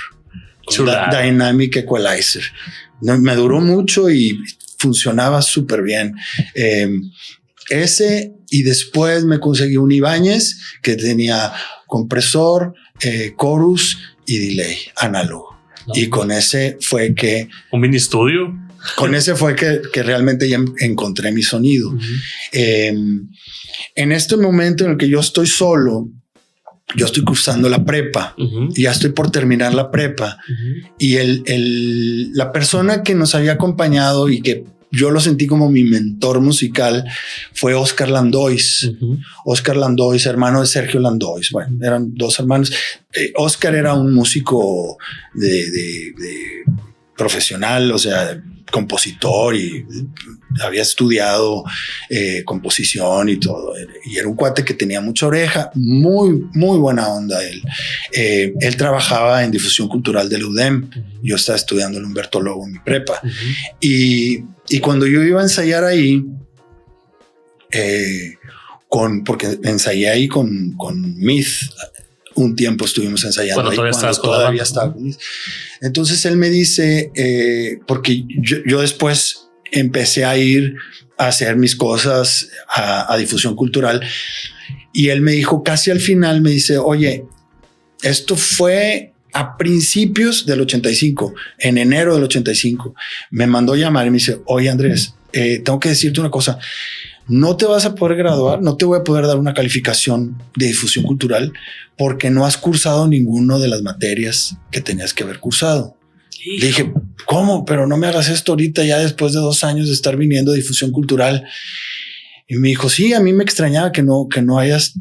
Dynamic Equalizer. Me duró mucho y funcionaba súper bien. Ese, y después me conseguí un Ibáñez que tenía compresor, chorus y delay análogo. No. Y con ese fue que... ¿Un mini estudio? Con ese fue que realmente ya encontré mi sonido. Uh-huh. En este momento en el que yo estoy solo, yo estoy cursando la prepa, uh-huh. Ya estoy por terminar la prepa, uh-huh. Y la persona que nos había acompañado y que yo lo sentí como mi mentor musical fue Oscar Landois. Uh-huh. Oscar Landois, hermano de Sergio Landois. Bueno, eran dos hermanos. Oscar era un músico de profesional, o sea, compositor, y había estudiado composición y todo. Y era un cuate que tenía mucha oreja, muy buena onda él. Él trabajaba en difusión cultural de la UDEM. Yo estaba estudiando en Humberto Lobo en mi prepa. Uh-huh. Y cuando yo iba a ensayar ahí, porque ensayé ahí con Myth, un tiempo estuvimos ensayando ahí cuando todavía estaba con Myth. Entonces él me dice, porque yo después empecé a ir a hacer mis cosas a difusión cultural, y él me dijo casi al final, me dice, oye, esto fue a principios del 85, en enero del 85, me mandó llamar y me dice, oye Andrés, tengo que decirte una cosa, no te vas a poder graduar, no te voy a poder dar una calificación de difusión cultural porque no has cursado ninguna de las materias que tenías que haber cursado. Hijo. Le dije, ¿cómo? Pero no me hagas esto ahorita, ya después de 2 años de estar viniendo a difusión cultural. Y me dijo, sí, a mí me extrañaba que no hayas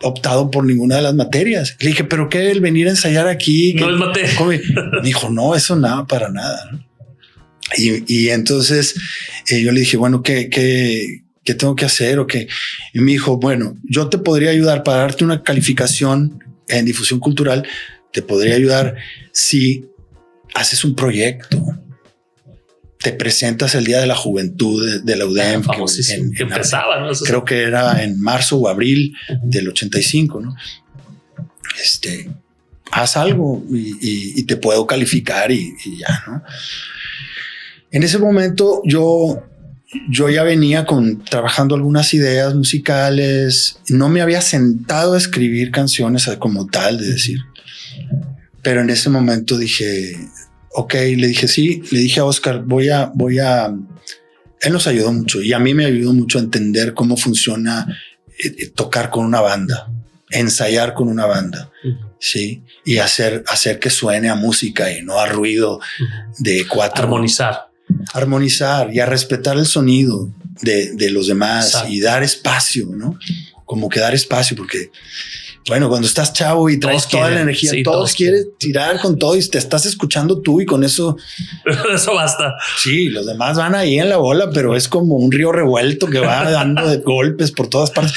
optado por ninguna de las materias. Le dije, ¿pero qué? El venir a ensayar aquí. No es materia. Me dijo, no, eso nada, para nada. Y entonces yo le dije, bueno, ¿qué tengo que hacer o qué? Y me dijo, bueno, yo te podría ayudar para darte una calificación en difusión cultural. Te podría ayudar si haces un proyecto. Te presentas el Día de la Juventud de la UDEM. Que empezaba, ¿no? Creo que era en marzo o abril del 85, ¿no? Haz algo y te puedo calificar y ya, ¿no? En ese momento yo ya venía trabajando algunas ideas musicales. No me había sentado a escribir canciones como tal, de decir. Pero en ese momento dije, ok, le dije a Oscar, voy a, él nos ayudó mucho y a mí me ayudó mucho a entender cómo funciona tocar con una banda, ensayar con una banda, sí, y hacer que suene a música y no a ruido de 4. armonizar y a respetar el sonido de los demás. Exacto. Y dar espacio, ¿no? Como que dar espacio, porque bueno, cuando estás chavo y traes toda la energía, sí, todos quieren tirar con todo y te estás escuchando tú y con eso. Eso basta. Sí, los demás van ahí en la bola, pero es como un río revuelto que va dando de golpes por todas partes.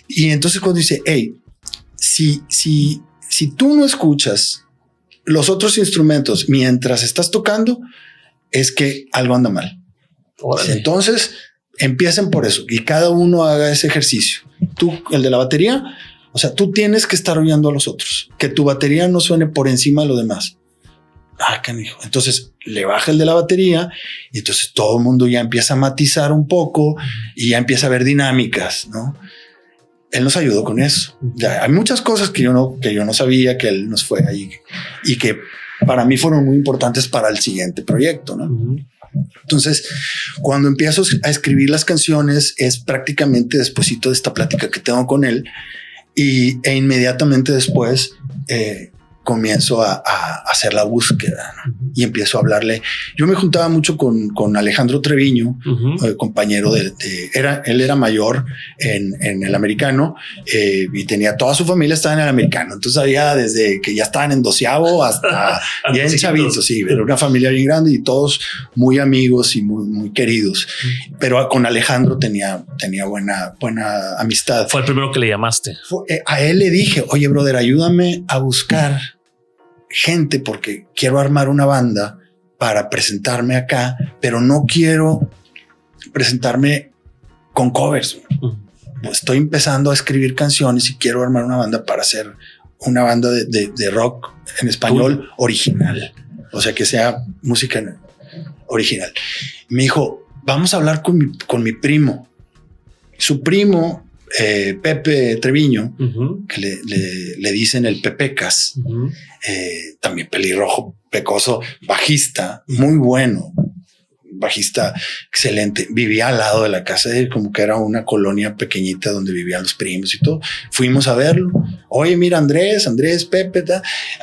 Y entonces cuando dice, hey, si tú no escuchas los otros instrumentos mientras estás tocando, es que algo anda mal. Órale. Entonces empiecen por eso y cada uno haga ese ejercicio. Tú, el de la batería, o sea, tú tienes que estar oyendo a los otros, que tu batería no suene por encima de lo demás. Ah, canijo. Entonces le baja el de la batería y entonces todo el mundo ya empieza a matizar un poco y ya empieza a ver dinámicas, ¿no? Él nos ayudó con eso. Ya hay muchas cosas que yo no sabía, que él nos fue ahí y que para mí fueron muy importantes para el siguiente proyecto, ¿no? Entonces, cuando empiezo a escribir las canciones es prácticamente despuesito de esta plática que tengo con él e inmediatamente después comienzo a hacer la búsqueda, ¿no? Y empiezo a hablarle. Yo me juntaba mucho con Alejandro Treviño, compañero él era mayor en el Americano y tenía toda su familia estaba en el Americano. Entonces había desde que ya estaban en 12avo hasta bien chavitos. Sí, era una familia bien grande y todos muy amigos y muy queridos. Pero con Alejandro tenía buena amistad. Fue el primero que le llamaste. A él le dije, oye, brother, ayúdame a buscar gente porque quiero armar una banda para presentarme acá, pero no quiero presentarme con covers. Estoy empezando a escribir canciones y quiero armar una banda para hacer una banda de rock en español original. O sea, que sea música original. Me dijo, vamos a hablar con mi primo. Su primo, Pepe Treviño, que le dicen el Pepecas, también pelirrojo, pecoso, bajista, muy bueno, bajista excelente. Vivía al lado de la casa de él, como que era una colonia pequeñita donde vivían los primos y todo. Fuimos a verlo. Oye, mira, Andrés, Pepe,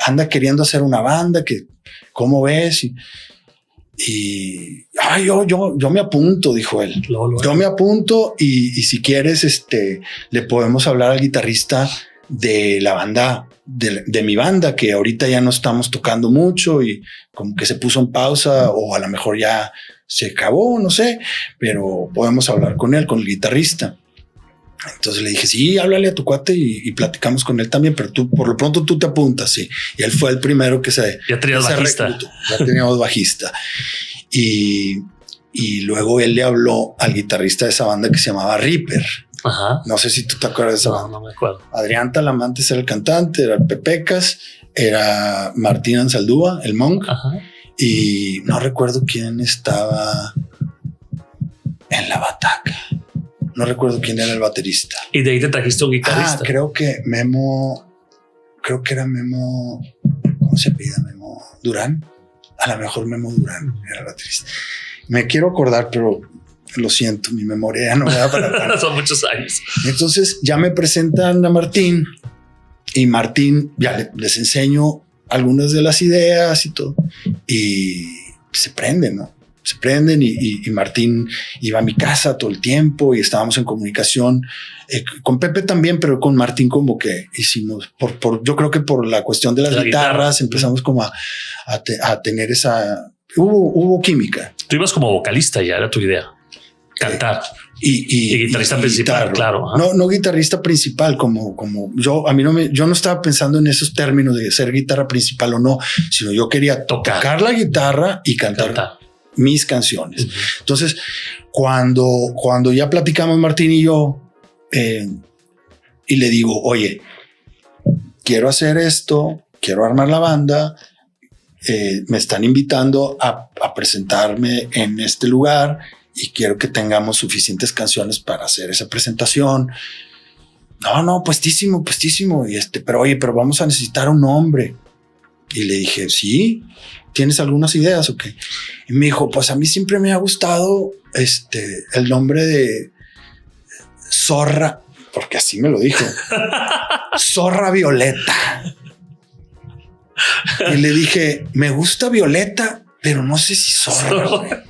anda queriendo hacer una banda, que ¿cómo ves? Y yo me apunto, dijo él. Yo me apunto y si quieres, le podemos hablar al guitarrista de la banda, de mi banda, que ahorita ya no estamos tocando mucho y como que se puso en pausa o a lo mejor ya se acabó, no sé, pero podemos hablar con él, con el guitarrista. Entonces le dije, sí, háblale a tu cuate y platicamos con él también, pero tú, por lo pronto tú te apuntas. Sí. Y él fue el primero que ya teníamos bajista. Y luego él le habló al guitarrista de esa banda que se llamaba Reaper. Ajá. No sé si tú te acuerdas de esa banda. No me acuerdo. Adrián Talamantes era el cantante, era el Pepecas, era Martín Ansaldúa, el Monk. Ajá. Y no recuerdo quién estaba en la bataca. No recuerdo quién era el baterista. Y de ahí te trajiste un guitarrista. Creo que era Memo, ¿cómo se pide? Memo Durán. A lo mejor Memo Durán era el baterista. Me quiero acordar, pero lo siento, mi memoria ya no me da para tanto. Son muchos años. Entonces ya me presentan a Martín y Martín ya les enseño algunas de las ideas y todo y se prenden, ¿no? Se prenden y Martín iba a mi casa todo el tiempo y estábamos en comunicación con Pepe también, pero con Martín como que hicimos yo creo que por la cuestión de las guitarras empezamos como a tener esa hubo química. Tú ibas como vocalista, ya era tu idea cantar y guitarrista principal, claro. No guitarrista principal como yo no estaba pensando en esos términos de ser guitarra principal o no, sino yo quería tocar la guitarra y cantar mis canciones. Entonces, cuando ya platicamos Martín y yo, y le digo, oye, quiero hacer esto, quiero armar la banda, me están invitando a presentarme en este lugar y quiero que tengamos suficientes canciones para hacer esa presentación. No, puestísimo. Y pero vamos a necesitar un nombre. Y le dije, sí. ¿Tienes algunas ideas o qué? Y me dijo, pues a mí siempre me ha gustado el nombre de Zorra, porque así me lo dijo. Zorra Violeta. Y le dije, me gusta Violeta, pero no sé si Zorra.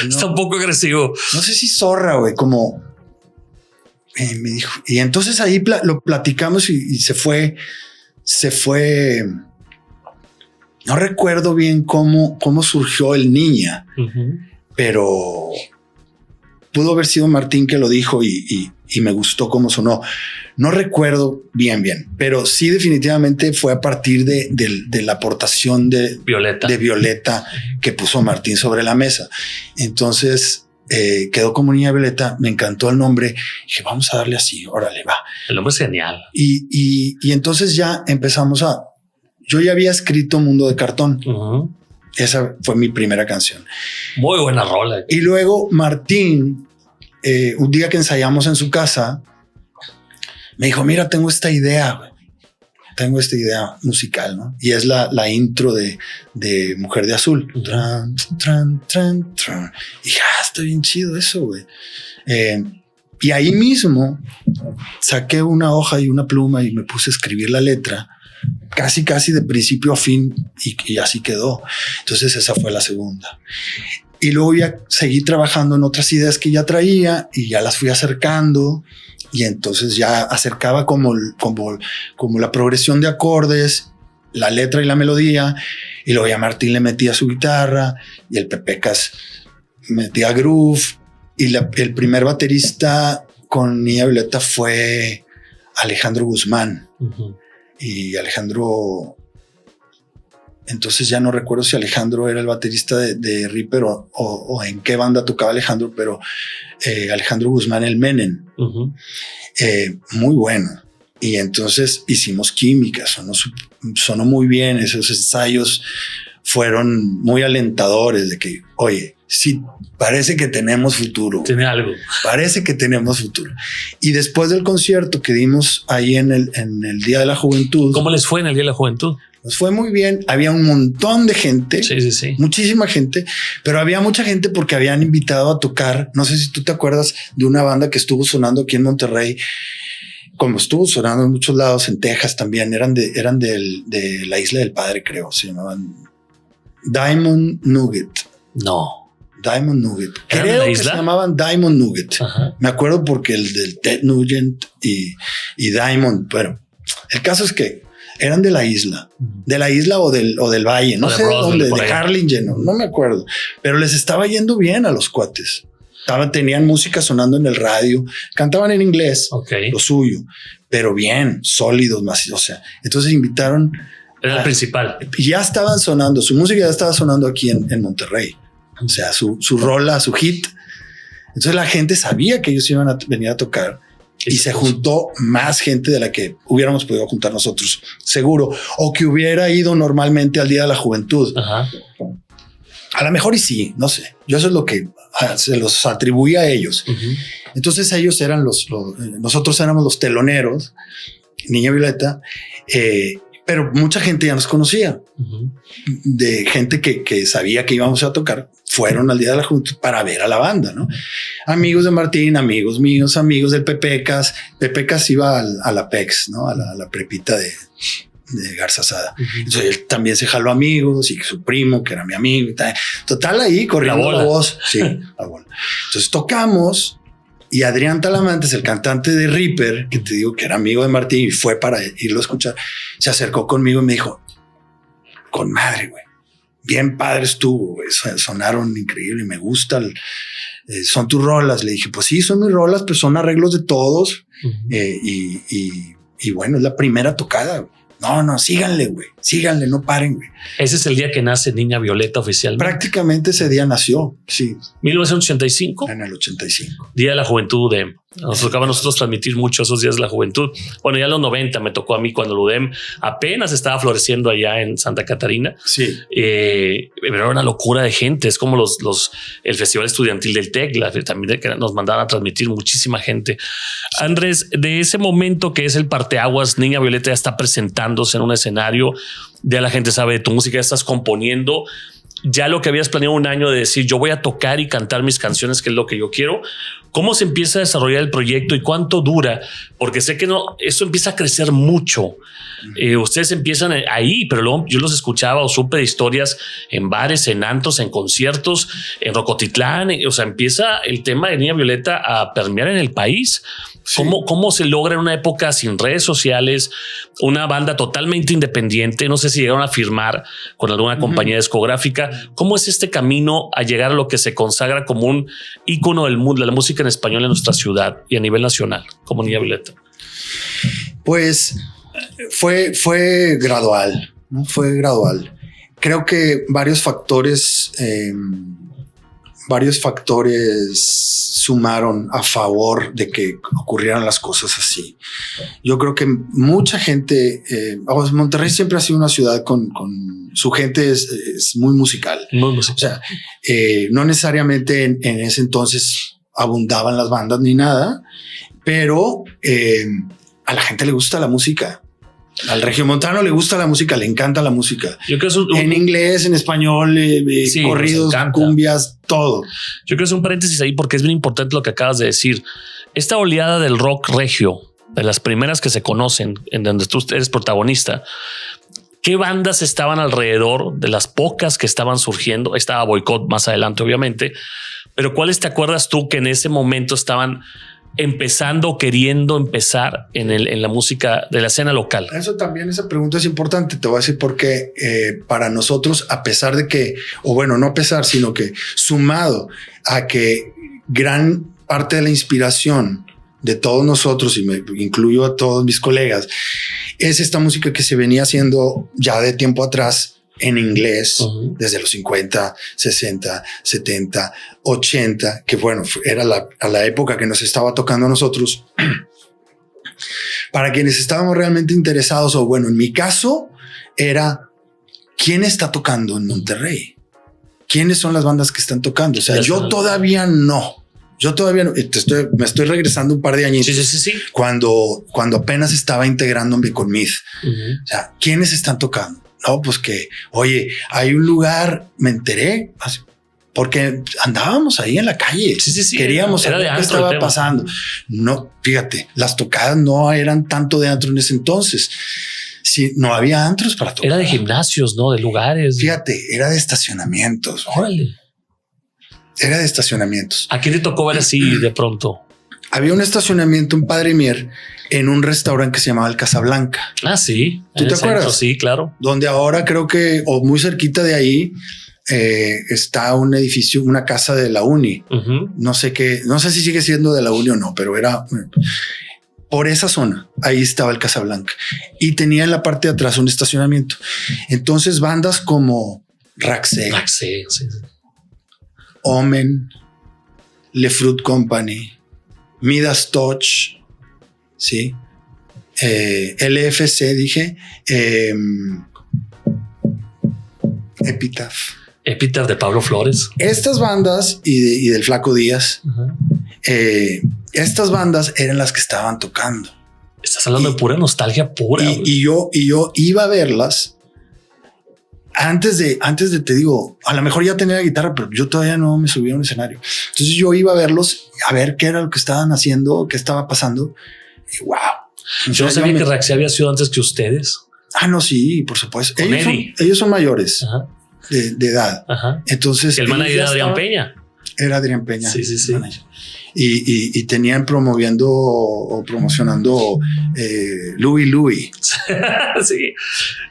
Está un poco agresivo. No sé si zorra, güey, como me dijo. Y entonces ahí lo platicamos y se fue. No recuerdo bien cómo surgió el Niña, pero pudo haber sido Martín que lo dijo y me gustó cómo sonó. No recuerdo bien, pero sí definitivamente fue a partir de la aportación de Violeta que puso Martín sobre la mesa. Entonces quedó como Niña Violeta. Me encantó el nombre. Dije, vamos a darle así. Órale, va. El nombre es genial. Y entonces ya empezamos yo ya había escrito Mundo de Cartón. Esa fue mi primera canción. Muy buena rola. Y luego Martín, un día que ensayamos en su casa, me dijo, mira, tengo esta idea, güey. Tengo esta idea musical, ¿no? Y es la intro de Mujer de Azul. Tran, tran, tran, tran. Y dije, está bien chido eso, güey. Y ahí mismo saqué una hoja y una pluma y me puse a escribir la letra, casi de principio a fin, y así quedó. Entonces esa fue la segunda. Y luego ya seguí trabajando en otras ideas que ya traía y ya las fui acercando. Y entonces ya acercaba como la progresión de acordes, la letra y la melodía. Y luego ya Martín le metía su guitarra y el Pepecas metía groove. Y el primer baterista con Niña Violeta fue Alejandro Guzmán. Y Alejandro... Entonces ya no recuerdo si Alejandro era el baterista de Ripper o en qué banda tocaba Alejandro, pero Alejandro Guzmán, el Menem. Muy bueno. Y entonces hicimos química, sonó muy bien. Esos ensayos fueron muy alentadores de que, oye, sí, parece que tenemos futuro. Tiene algo. Parece que tenemos futuro. Y después del concierto que dimos ahí en el Día de la Juventud. ¿Cómo les fue en el Día de la Juventud? Nos fue muy bien. Había un montón de gente. Sí. Muchísima gente, pero había mucha gente porque habían invitado a tocar. No sé si tú te acuerdas de una banda que estuvo sonando aquí en Monterrey, como estuvo sonando en muchos lados, en Texas también. Eran de la Isla del Padre, creo. Se llamaban Diamond Nugget. No. Diamond Nugget. Creo que se llamaban Diamond Nugget. Ajá. Me acuerdo porque el del Ted Nugent y Diamond, pero el caso es que eran de la isla o del valle, no sé dónde, de Harlingen, no me acuerdo, pero les estaba yendo bien a los cuates. Tenían música sonando en el radio, cantaban en inglés, lo suyo, pero bien, sólidos, más, o sea, entonces invitaron. Era el principal. Y ya estaban sonando, su música ya estaba sonando aquí en Monterrey, o sea, su rola, su hit. Entonces la gente sabía que ellos iban a venir a tocar. Y se juntó más gente de la que hubiéramos podido juntar nosotros, seguro, o que hubiera ido normalmente al Día de la Juventud. Ajá. A lo mejor y sí, no sé. Yo eso es lo que se los atribuía a ellos. Entonces ellos eran nosotros éramos los teloneros, Niña Violeta, pero mucha gente ya nos conocía, de gente que sabía que íbamos a tocar. Fueron al Día de la Juventud para ver a la banda, ¿no? Amigos de Martín, amigos míos, amigos del Pepecas. Pepecas iba a la PEX, ¿no? A la prepita de Garza Sada. Entonces él también se jaló amigos y su primo, que era mi amigo y tal. Total, ahí corriendo la voz. Sí, la bola. Entonces tocamos y Adrián Talamantes, el cantante de Ripper, que te digo que era amigo de Martín y fue para irlo a escuchar, se acercó conmigo y me dijo, con madre, güey. Bien padre estuvo, güey. Sonaron increíble y me gustan. Son tus rolas. Le dije, pues sí, son mis rolas, pero son arreglos de todos. Y bueno, es la primera tocada. No, síganle, güey. Síganle, no paren, güey. Ese es el día que nace Niña Violeta oficialmente. Prácticamente ese día nació, sí. 1985. En el 85. Día de la Juventud UDEM. Nos tocaba a nosotros transmitir mucho esos días de la juventud. Bueno, ya en los 90 me tocó a mí cuando el UDEM apenas estaba floreciendo allá en Santa Catarina. Sí. Pero era una locura de gente. Es como el Festival Estudiantil del TEC, también nos mandaban a transmitir muchísima gente. Sí. Andrés, de ese momento que es el parteaguas, Niña Violeta ya está presentándose en un escenario, ya la gente sabe de tu música, ya estás componiendo. ya lo que habías planeado un año de decir yo voy a tocar y cantar mis canciones, que es lo que yo quiero. ¿Cómo se empieza a desarrollar el proyecto y cuánto dura? Porque sé que no, eso empieza a crecer mucho. Ustedes empiezan ahí, pero luego yo los escuchaba o supe de historias en bares, en antros, en conciertos, en Rocotitlán. O sea, empieza el tema de Niña Violeta a permear en el país. Sí. ¿Cómo se logra en una época sin redes sociales, una banda totalmente independiente? No sé si llegaron a firmar con alguna compañía discográfica. ¿Cómo es este camino a llegar a lo que se consagra como un ícono del mundo de la música en español en nuestra ciudad y a nivel nacional, como Niña Violeta? Pues fue gradual, ¿no? Fue gradual. Creo que varios factores sumaron a favor de que ocurrieran las cosas así. Yo creo que mucha gente, Monterrey siempre ha sido una ciudad con su gente es muy musical. Muy musical. O sea, no necesariamente en ese entonces abundaban las bandas ni nada, pero a la gente le gusta la música. Al regiomontano le gusta la música, le encanta la música. Yo creo que en inglés, en español, sí, corridos, cumbias, todo. Yo creo que es un paréntesis ahí porque es bien importante lo que acabas de decir. Esta oleada del rock regio, de las primeras que se conocen, en donde tú eres protagonista, ¿qué bandas estaban alrededor de las pocas que estaban surgiendo? Estaba Boicot más adelante, obviamente, pero ¿cuáles te acuerdas tú que en ese momento estaban empezando, queriendo empezar en la música de la escena local? Eso también, esa pregunta es importante. Te voy a decir por qué. Para nosotros, a pesar de que, o bueno, no a pesar, sino que sumado a que gran parte de la inspiración de todos nosotros, y me incluyo a todos mis colegas, es esta música que se venía haciendo ya de tiempo atrás en inglés, desde los 50, 60, 70, 80, que bueno, era a la época que nos estaba tocando a nosotros. Para quienes estábamos realmente interesados, o bueno, en mi caso, era ¿quién está tocando en Monterrey? ¿Quiénes son las bandas que están tocando? O sea, yo todavía no. Me estoy regresando un par de añitos. Sí. Cuando apenas estaba integrándome con Myth. O sea, ¿quiénes están tocando? No, pues que, oye, hay un lugar, me enteré, porque andábamos ahí en la calle. Sí. Queríamos saber qué estaba pasando. No, fíjate, las tocadas no eran tanto de antro en ese entonces. Sí, no había antros para tocar. Era de gimnasios, ¿no? De lugares. Fíjate, era de estacionamientos. Órale. Era de estacionamientos. ¿A quién te tocó ver así de pronto? Había un estacionamiento en Padre Mier en un restaurante que se llamaba el Casablanca. Ah, sí. ¿Tú te acuerdas? Centro, sí, claro. Donde ahora creo que, o muy cerquita de ahí, está un edificio, una casa de la Uni. No sé si sigue siendo de la Uni o no, pero era por esa zona. Ahí estaba el Casablanca y tenía en la parte de atrás un estacionamiento. Entonces bandas como Raxé, sí. Omen, Le Fruit Company, Midas Touch, sí, LFC, dije, Epitaph de Pablo Flores. Estas bandas y del Flaco Díaz, estas bandas eran las que estaban tocando. Estás hablando de pura nostalgia pura. Y yo iba a verlas. Antes de, te digo, a lo mejor ya tenía la guitarra, pero yo todavía no me subí a un escenario. Entonces yo iba a verlos, a ver qué era lo que estaban haciendo, qué estaba pasando. Y wow. Yo no sabía que Raxé había sido antes que ustedes. Ah, no, sí, por supuesto. Ellos son mayores de edad. Entonces el manager era Adrián Peña. Era Adrián Peña. Sí. Y tenían promocionando Louis. Sí,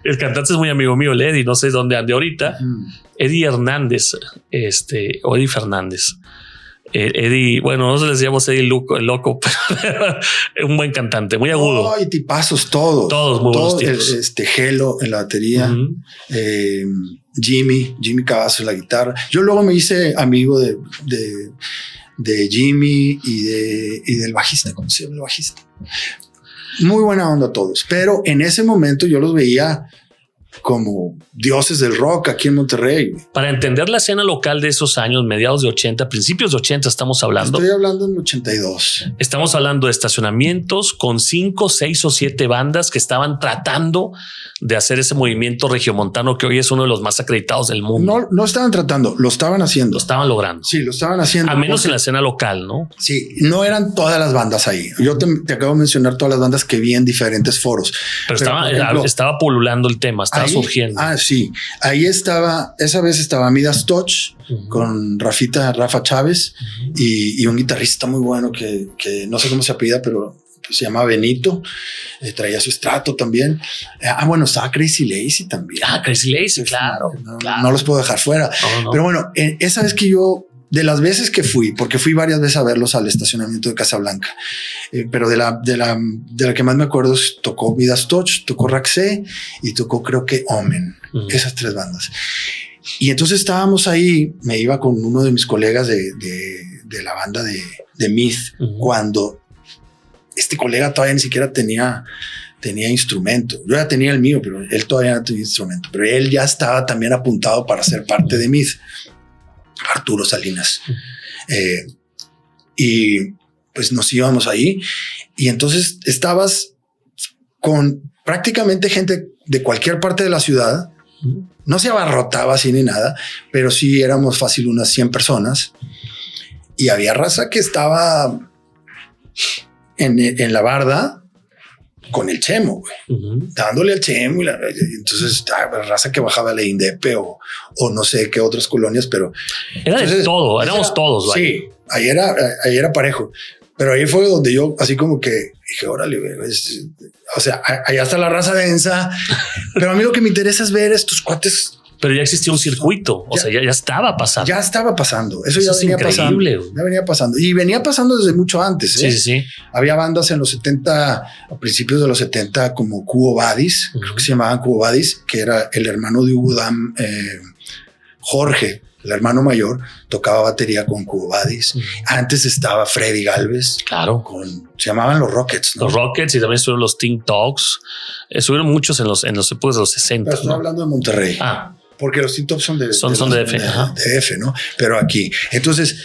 el cantante es muy amigo mío, el Eddie, no sé dónde ande ahorita. Eddie Hernández, o Eddie Fernández. Eddie, bueno, nosotros les llamamos Eddie el loco, pero un buen cantante, muy agudo. Y tipazos todos muy buenos tipos. Gelo en la batería, Jimmy Cavazos en la guitarra. Yo luego me hice amigo de Jimmy y del bajista. ¿Cómo se llama el bajista? Muy buena onda todos, pero en ese momento yo los veía como dioses del rock aquí en Monterrey. Para entender la escena local de esos años, mediados de 80, principios de 80 estamos hablando. Estoy hablando en 82. Estamos hablando de estacionamientos con 5, 6 o 7 bandas que estaban tratando de hacer ese movimiento regiomontano que hoy es uno de los más acreditados del mundo. No estaban tratando, lo estaban haciendo. Lo estaban logrando. Sí, lo estaban haciendo. A menos en la escena local, ¿no? Sí, no eran todas las bandas ahí. Yo te acabo de mencionar todas las bandas que vi en diferentes foros. Pero estaba pululando el tema, estaba surgiendo. Sí, ahí estaba, esa vez estaba Midas Touch con Rafa Chávez y un guitarrista muy bueno que no sé cómo se apellida, pero se llama Benito, traía su estrato también. Bueno, estaba Crazy Lazy también. Crazy Lazy, claro. No los puedo dejar fuera. No. Pero bueno, esa vez que yo, de las veces que fui, porque fui varias veces a verlos al estacionamiento de Casablanca, pero de la que más me acuerdo tocó Midas Touch, tocó Raxé y tocó creo que Omen, esas 3 bandas. Y entonces estábamos ahí, me iba con uno de mis colegas de la banda de Myth, cuando este colega todavía ni siquiera tenía instrumento. Yo ya tenía el mío, pero él todavía no tenía instrumento, pero él ya estaba también apuntado para ser parte de Myth. Arturo Salinas. Y pues nos íbamos ahí y entonces estabas con prácticamente gente de cualquier parte de la ciudad. No se abarrotaba así ni nada, pero sí éramos fácil unas 100 personas y había raza que estaba en la barda con el Chemo, dándole al Chemo. Entonces raza que bajaba a la Indepe o no sé qué otras colonias, pero era de todo, éramos todos. Sí, ahí era parejo, pero ahí fue donde yo así como que dije, órale, o sea, allá está la raza densa, pero a mí lo que me interesa es ver estos cuates. Pero ya existía un circuito, ya estaba pasando. Ya estaba pasando. Eso ya venía pasando. Ya venía pasando. Y venía pasando desde mucho antes. Sí. Había bandas en los 70, a principios de los 70, como Cubo Badis, creo que se llamaban Cubo Badis, que era el hermano de Hugo Dam, Jorge, el hermano mayor, tocaba batería con Cubo Badis. Antes estaba Freddy Galvez. Claro. Se llamaban los Rockets, ¿no? Los Rockets, y también estuvieron los Teen Talks. Estuvieron muchos en los épocas de los 60. Pero estoy hablando de Monterrey. Porque los Teen Talks son de DF. De F, ¿no? Pero aquí. Entonces,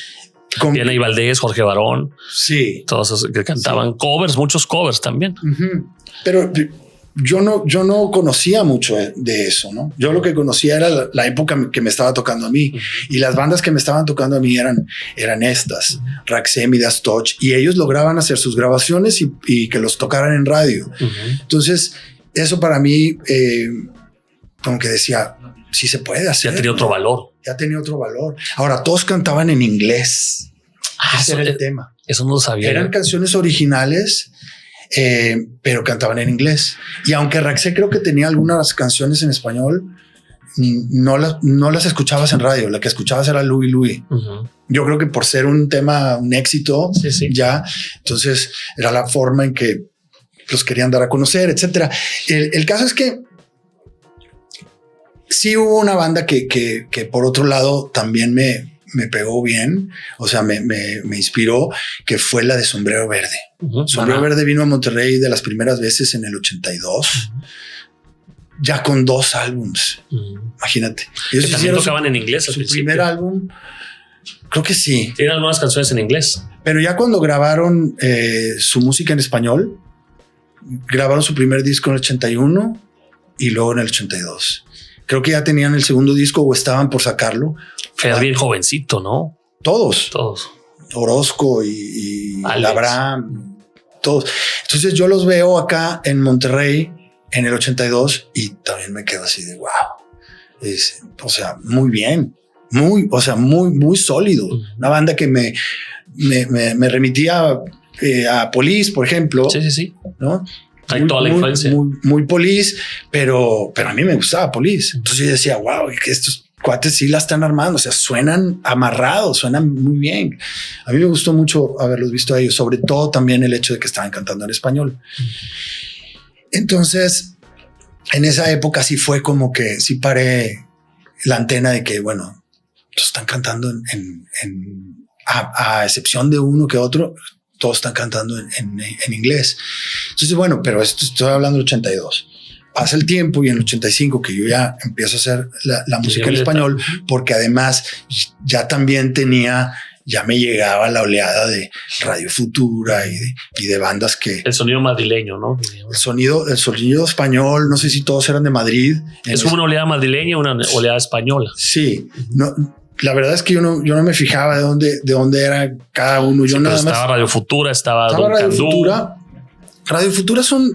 Diana y Valdés, Jorge Barón. Sí. Todos esos que cantaban covers, muchos covers también. Pero yo no conocía mucho de eso, ¿no? Yo lo que conocía era la época que me estaba tocando a mí y las bandas que me estaban tocando a mí eran estas, Raxé, Midas Touch, y ellos lograban hacer sus grabaciones y que los tocaran en radio. Entonces, eso para mí, como que decía, sí se puede hacer. Ya tenía otro valor. Ya tenía otro valor. Ahora, todos cantaban en inglés. Ese era el tema. Eso no lo sabía. Eran canciones originales, pero cantaban en inglés. Y aunque Raxé creo que tenía algunas canciones en español, no las escuchabas en radio. La que escuchabas era Louie Louie. Yo creo que por ser un tema, un éxito, ya, entonces era la forma en que los querían dar a conocer, etcétera. El caso es que sí hubo una banda que por otro lado también me pegó bien, o sea, me inspiró, que fue la de Sombrero Verde. Sombrero Verde vino a Monterrey de las primeras veces en el 82, ya con 2 álbums. Imagínate. Ellos también tocaban en inglés. Su primer álbum, creo que sí. Tienen algunas canciones en inglés. Pero ya cuando grabaron su música en español, grabaron su primer disco en el 81 y luego en el 82. Creo que ya tenían el segundo disco o estaban por sacarlo. Fue bien jovencito, ¿no? Todos. Orozco y Abraham, todos. Entonces yo los veo acá en Monterrey en el 82 y también me quedo así de wow. O sea, muy bien, muy sólido. Una banda que me remitía a Police, por ejemplo. Sí. ¿No? Hay toda la influencia. Muy Police, pero a mí me gustaba Police. Entonces yo decía, wow, que estos cuates sí la están armando. O sea, suenan amarrados, suenan muy bien. A mí me gustó mucho haberlos visto a ellos, sobre todo también el hecho de que estaban cantando en español. Entonces, en esa época sí fue como que sí paré la antena de que, bueno, están cantando a excepción de uno que otro, todos están cantando en inglés. Entonces, bueno, pero esto estoy hablando del 82. pasa el tiempo y en el 85 que yo ya empiezo a hacer la música en español, porque además ya también ya me llegaba la oleada de Radio Futura y de bandas que... El sonido madrileño, ¿no? El sonido español, no sé si todos eran de Madrid. Es como una oleada madrileña, una oleada española. Sí, no, la verdad es que yo no me fijaba de dónde era cada uno. Yo nada más estaba Radio Futura, estaba Don Radio Candú. Futura. Radio Futura son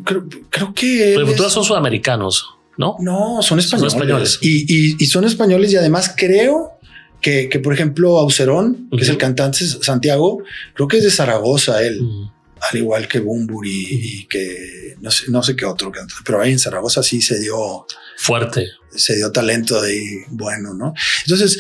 creo que Radio Futura son sudamericanos, ¿no? No, son españoles. Son españoles. Y son españoles y además creo que por ejemplo Aucerón, que es el cantante Santiago, creo que es de Zaragoza él. Al igual que Bumburi y que no sé qué otro cantante, pero ahí en Zaragoza sí se dio fuerte. Se dio talento de ahí, bueno, ¿no? Entonces,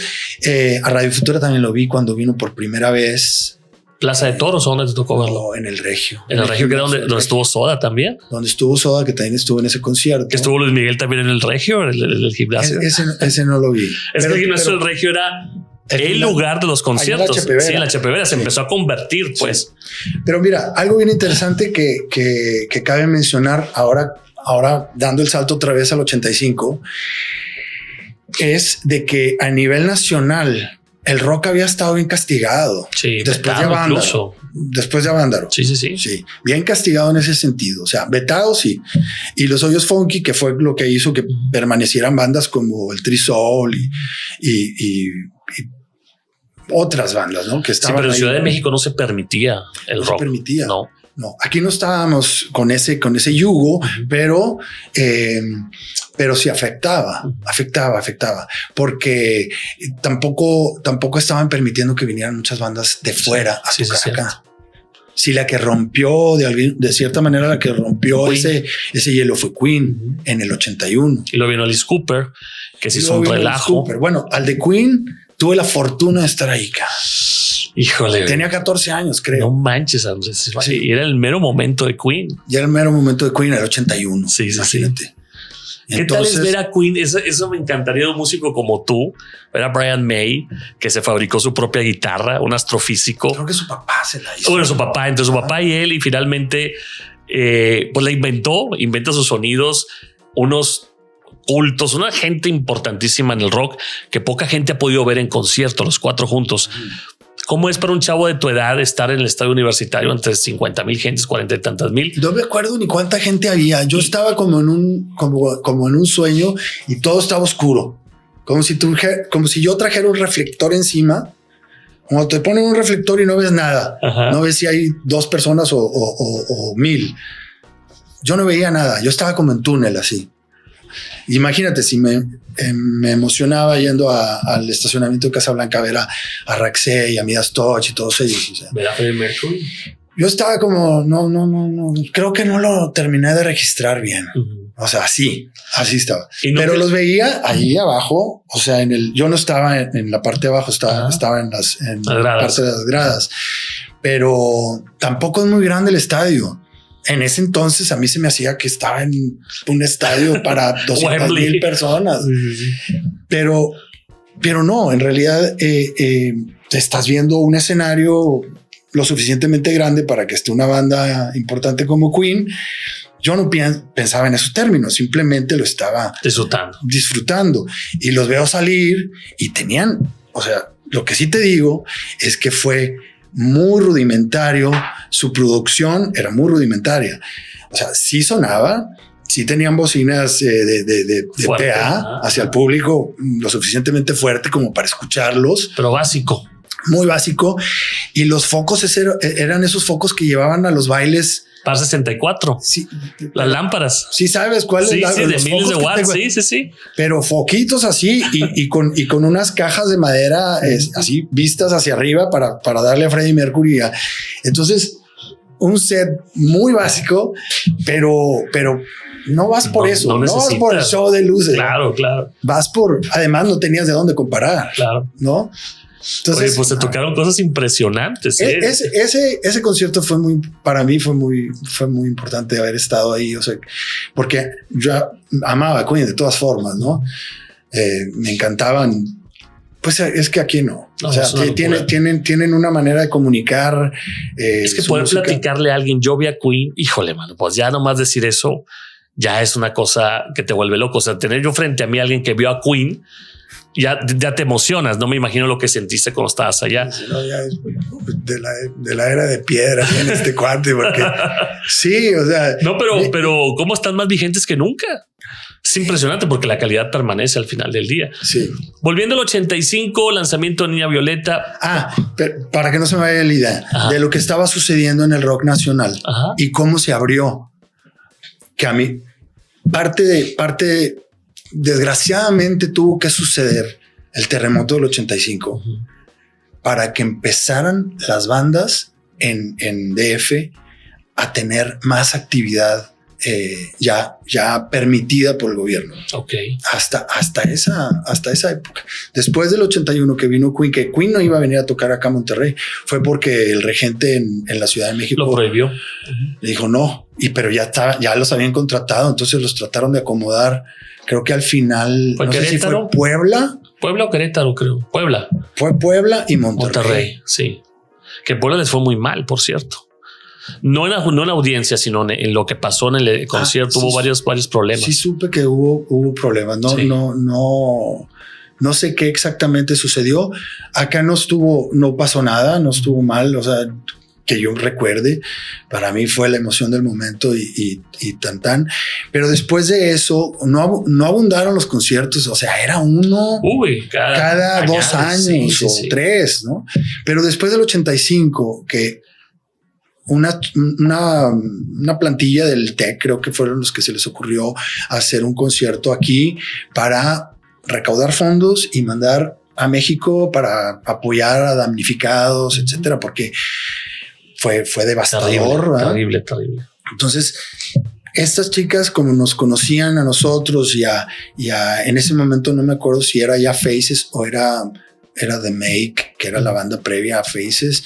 a Radio Futura también lo vi cuando vino por primera vez. ¿Plaza de Toros o dónde te tocó verlo? En el Regio. En el Regio, que era donde estuvo Soda también. Donde estuvo Soda, que también estuvo en ese concierto. Que estuvo Luis Miguel también en el Regio, en el gimnasio. Ese no lo vi. Es que el gimnasio del Regio era el lugar de los conciertos. Sí, la Chepevera se empezó a convertir, pues. Sí. Pero mira, algo bien interesante que cabe mencionar ahora dando el salto otra vez al 85, es de que a nivel nacional el rock había estado bien castigado. Sí, después de Avándaro. Después de Avándaro. Sí. Bien castigado en ese sentido. O sea, vetado, sí. Y los Hoyos Funky, que fue lo que hizo que permanecieran bandas como el Trisol y otras bandas, ¿no? Que estaban pero en ahí. Ciudad de México no se permitía el rock. Se permitía. No. Aquí no estábamos con ese yugo, pero sí afectaba, porque tampoco estaban permitiendo que vinieran muchas bandas de fuera a tocar acá. Sí, la que rompió de cierta manera, la que rompió ese hielo fue Queen en el 81. Y luego vino Alice Cooper, que se hizo un relajo. Bueno, al de Queen tuve la fortuna de estar ahí. Híjole. Tenía 14 años, creo. No manches, Andrés. Sí. Y era el mero momento de Queen. Ya era el mero momento de Queen, el 81. Sí, imagínate. Sí. ¿Qué tal es ver a Queen? Eso me encantaría de un músico como tú. Ver a Brian May, que se fabricó su propia guitarra, un astrofísico. Creo que su papá se la hizo. Bueno, su papá, entre su papá y él, y finalmente pues la inventa sus sonidos, unos cultos, una gente importantísima en el rock que poca gente ha podido ver en concierto, los cuatro juntos. ¿Cómo es para un chavo de tu edad estar en el estadio universitario entre 50,000 gentes, 40 y tantas mil? No me acuerdo ni cuánta gente había. Yo estaba como en un sueño y todo estaba oscuro. Como si yo trajera un reflector encima. Cuando te ponen un reflector y no ves nada. Ajá. No ves si hay 2 personas o 1,000. Yo no veía nada. Yo estaba como en túnel así. Imagínate si me emocionaba yendo al estacionamiento de Casablanca a ver a Raxey, a Midas Touch y todos ellos. O sea, ¿ver a Freddie Mercury? Yo estaba como, no. Creo que no lo terminé de registrar bien. O sea, así estaba. Pero los veía ahí abajo. O sea, yo no estaba en la parte de abajo, estaba en la parte de las gradas. Pero tampoco es muy grande el estadio. En ese entonces a mí se me hacía que estaba en un estadio para 200,000 personas. Pero no, en realidad estás viendo un escenario lo suficientemente grande para que esté una banda importante como Queen. Yo no pensaba en esos términos, simplemente lo estaba disfrutando y los veo salir y tenían, o sea, lo que sí te digo es que fue muy rudimentario, su producción era muy rudimentaria. O sea, sí sonaba, sí tenían bocinas de fuerte, PA hacia el público lo suficientemente fuerte como para escucharlos. Pero básico. Muy básico. Y los focos eran esos focos que llevaban a los bailes. Par 64. Sí. Las lámparas. Sí, sabes cuál es. Sí, de miles de watts. Sí. Pero foquitos así y con unas cajas de madera así vistas hacia arriba para darle a Freddie Mercury. Entonces, un set muy básico, pero no vas por eso. No vas por el show de luces. Claro. Vas además no tenías de dónde comparar. Claro. ¿No? Entonces, oye, pues te tocaron cosas impresionantes. Ese concierto para mí fue muy importante haber estado ahí. O sea, porque yo amaba a Queen de todas formas, ¿no? Me encantaban Pues es que aquí no. No, o sea, tienen una manera de comunicar. Es que poder platicarle a alguien, yo vi a Queen, híjole, mano, pues ya nomás decir eso ya es una cosa que te vuelve loco. O sea, tener yo frente a mí a alguien que vio a Queen, ya te emocionas. No me imagino lo que sentiste cuando estabas allá. Sí, no, ya es de la era de piedra en este cuate, porque sí, o sea. No, pero ¿cómo están más vigentes que nunca? Es impresionante porque la calidad permanece al final del día. Sí. Volviendo al 85, lanzamiento de Niña Violeta. Pero para que no se me vaya la idea de lo que estaba sucediendo en el rock nacional y cómo se abrió. Que a mí parte desgraciadamente tuvo que suceder el terremoto del 85 para que empezaran las bandas en DF a tener más actividad ya permitida por el gobierno. Okay. Hasta esa época. Después del 81 que vino Queen, que Queen no iba a venir a tocar acá a Monterrey, fue porque el regente en la Ciudad de México lo prohibió. Le dijo no, pero ya los habían contratado, entonces los trataron de acomodar. Creo que al final ¿Fue Querétaro? Sé si fue Puebla o Querétaro, creo. Fue Puebla y Monterrey. Sí. Que Puebla les fue muy mal, por cierto. No en la audiencia, sino en lo que pasó en el concierto. Hubo varios problemas. Sí, supe que hubo problemas. No sé qué exactamente sucedió. Acá no pasó nada, no estuvo mal. O sea, que yo recuerde, para mí fue la emoción del momento y tan. Pero después de eso, no abundaron los conciertos. O sea, era uno cada 2 años o 3, ¿no? Pero después del 85, que una plantilla del TEC, creo que fueron los que se les ocurrió hacer un concierto aquí para recaudar fondos y mandar a México para apoyar a damnificados, etcétera, porque fue devastador. Terrible. Entonces, estas chicas, como nos conocían a nosotros en ese momento no me acuerdo si era ya Faces o era The Make, que era la banda previa a Faces.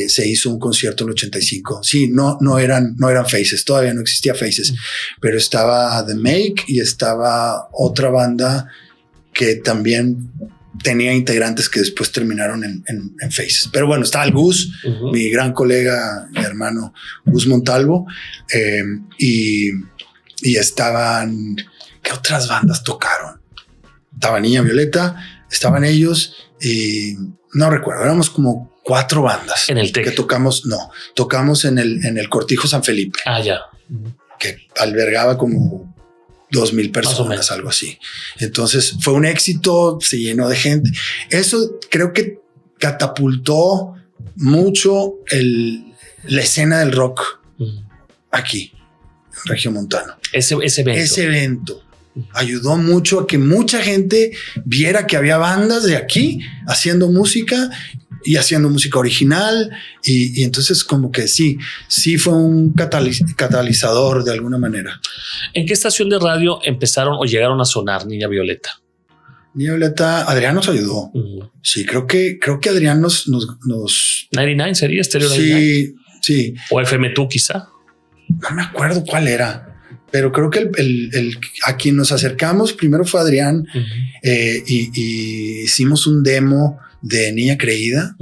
Se hizo un concierto en el 85. Sí, no eran Faces, todavía no existía Faces, pero estaba The Make y estaba otra banda que también tenía integrantes que después terminaron en Faces. Pero bueno, estaba el Gus, mi gran colega, mi hermano Gus Montalvo, y estaban, ¿qué otras bandas tocaron? Estaba Niña Violeta, estaban ellos y no recuerdo, éramos como 4 bandas en el TEC que tocamos en el Cortijo San Felipe. Ya. Que albergaba como 2,000 personas, algo así. Entonces fue un éxito, se llenó de gente. Eso creo que catapultó mucho la escena del rock aquí en Regiomontano. Ese evento ayudó mucho a que mucha gente viera que había bandas de aquí haciendo música y haciendo música original. Y entonces como que sí fue un catalizador de alguna manera. ¿En qué estación de radio empezaron o llegaron a sonar Niña Violeta? Niña Violeta, Adrián nos ayudó. Sí, creo que Adrián nos 99 sería Estéreo 99. Sí. O FM2 quizá. No me acuerdo cuál era. Pero creo que a quien nos acercamos primero fue Adrián y hicimos un demo de Niña Creída.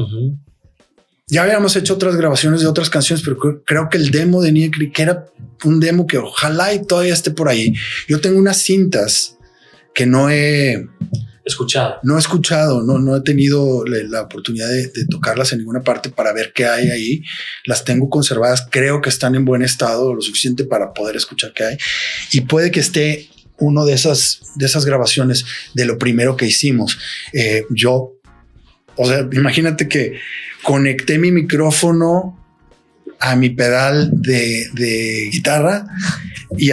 Ya habíamos hecho otras grabaciones de otras canciones, pero creo que el demo de Niña Creída, que era un demo que ojalá y todavía esté por ahí. Yo tengo unas cintas que no he escuchado. No he tenido la oportunidad de tocarlas en ninguna parte para ver qué hay ahí. Las tengo conservadas, creo que están en buen estado, lo suficiente para poder escuchar qué hay. Y puede que esté uno de esas grabaciones de lo primero que hicimos. Imagínate que conecté mi micrófono a mi pedal de guitarra y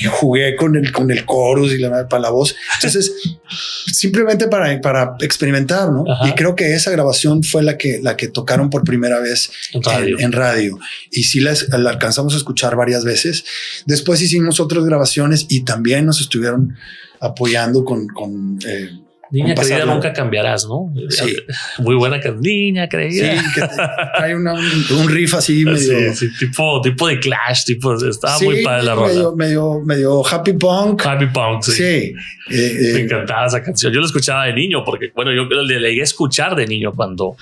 jugué con el chorus y para la voz. Entonces, simplemente para experimentar, ¿no? Y creo que esa grabación fue la que tocaron por primera vez en radio. Y sí la alcanzamos a escuchar varias veces. Después hicimos otras grabaciones y también nos estuvieron apoyando con Niña creída nunca cambiarás, ¿no? Sí. Muy buena canción. Niña creída. Sí, que trae un riff así medio... Sí, tipo de Clash, estaba muy padre la rola. Medio happy punk. Happy punk, sí. Sí. Me encantaba esa canción. Yo la escuchaba de niño porque, bueno, yo le llegué a escuchar de niño cuando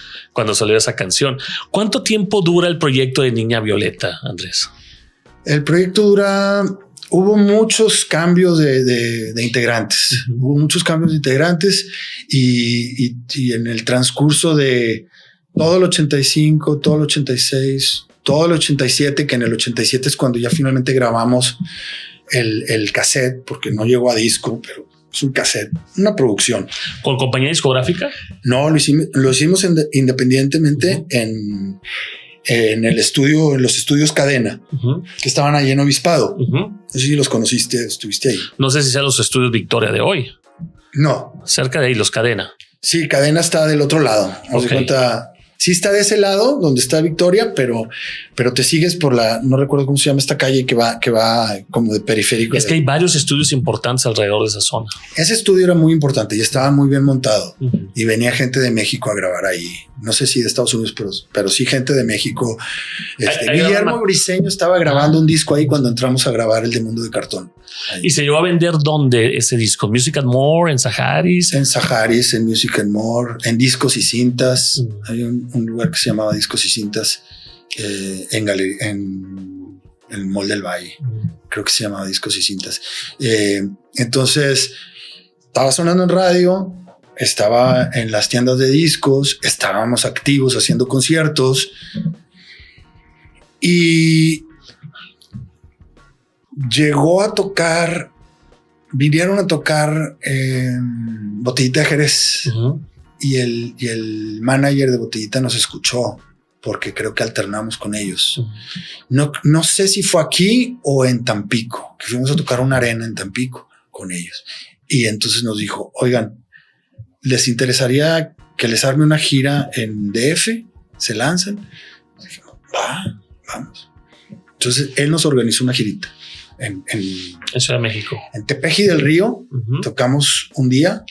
salió esa canción. ¿Cuánto tiempo dura el proyecto de Niña Violeta, Andrés? El proyecto dura... Hubo muchos cambios de integrantes. Hubo muchos cambios de integrantes y en el transcurso de todo el 85, todo el 86, todo el 87, que en el 87 es cuando ya finalmente grabamos el cassette, porque no llegó a disco, pero es un cassette, una producción. ¿Con compañía discográfica? No, lo hicimos independientemente en el estudio, en los estudios Cadena, que estaban allí en Obispado. No sé si los conociste, estuviste ahí. No sé si sean los estudios Victoria de hoy. No. Cerca de ahí, los Cadena. Sí, Cadena está del otro lado. Haz de cuenta, sí está de ese lado donde está Victoria, pero te sigues por no recuerdo cómo se llama esta calle que va como de periférico. Es que hay varios estudios importantes alrededor de esa zona. Ese estudio era muy importante y estaba muy bien montado y venía gente de México a grabar ahí. No sé si de Estados Unidos, pero sí gente de México. Guillermo Briseño estaba grabando un disco ahí cuando entramos a grabar el de Mundo de Cartón. Ahí. ¿Y se llevó a vender dónde ese disco? ¿Music and More? ¿En Saharis? En Saharis, en Music and More, en Discos y Cintas. Hay un lugar que se llamaba Discos y Cintas en el Mall del Valle. Creo que se llamaba Discos y Cintas. Entonces estaba sonando en radio, estaba en las tiendas de discos, estábamos activos haciendo conciertos y vinieron a tocar Botellita de Jerez y el manager de Botellita nos escuchó porque creo que alternamos con ellos. No sé si fue aquí o en Tampico, que fuimos a tocar una arena en Tampico con ellos. Y entonces nos dijo, oigan, ¿les interesaría que les arme una gira en DF? ¿Se lanzan? Y dijimos, vamos. Entonces él nos organizó una girita en Ciudad de México. En Tepeji del Río tocamos un día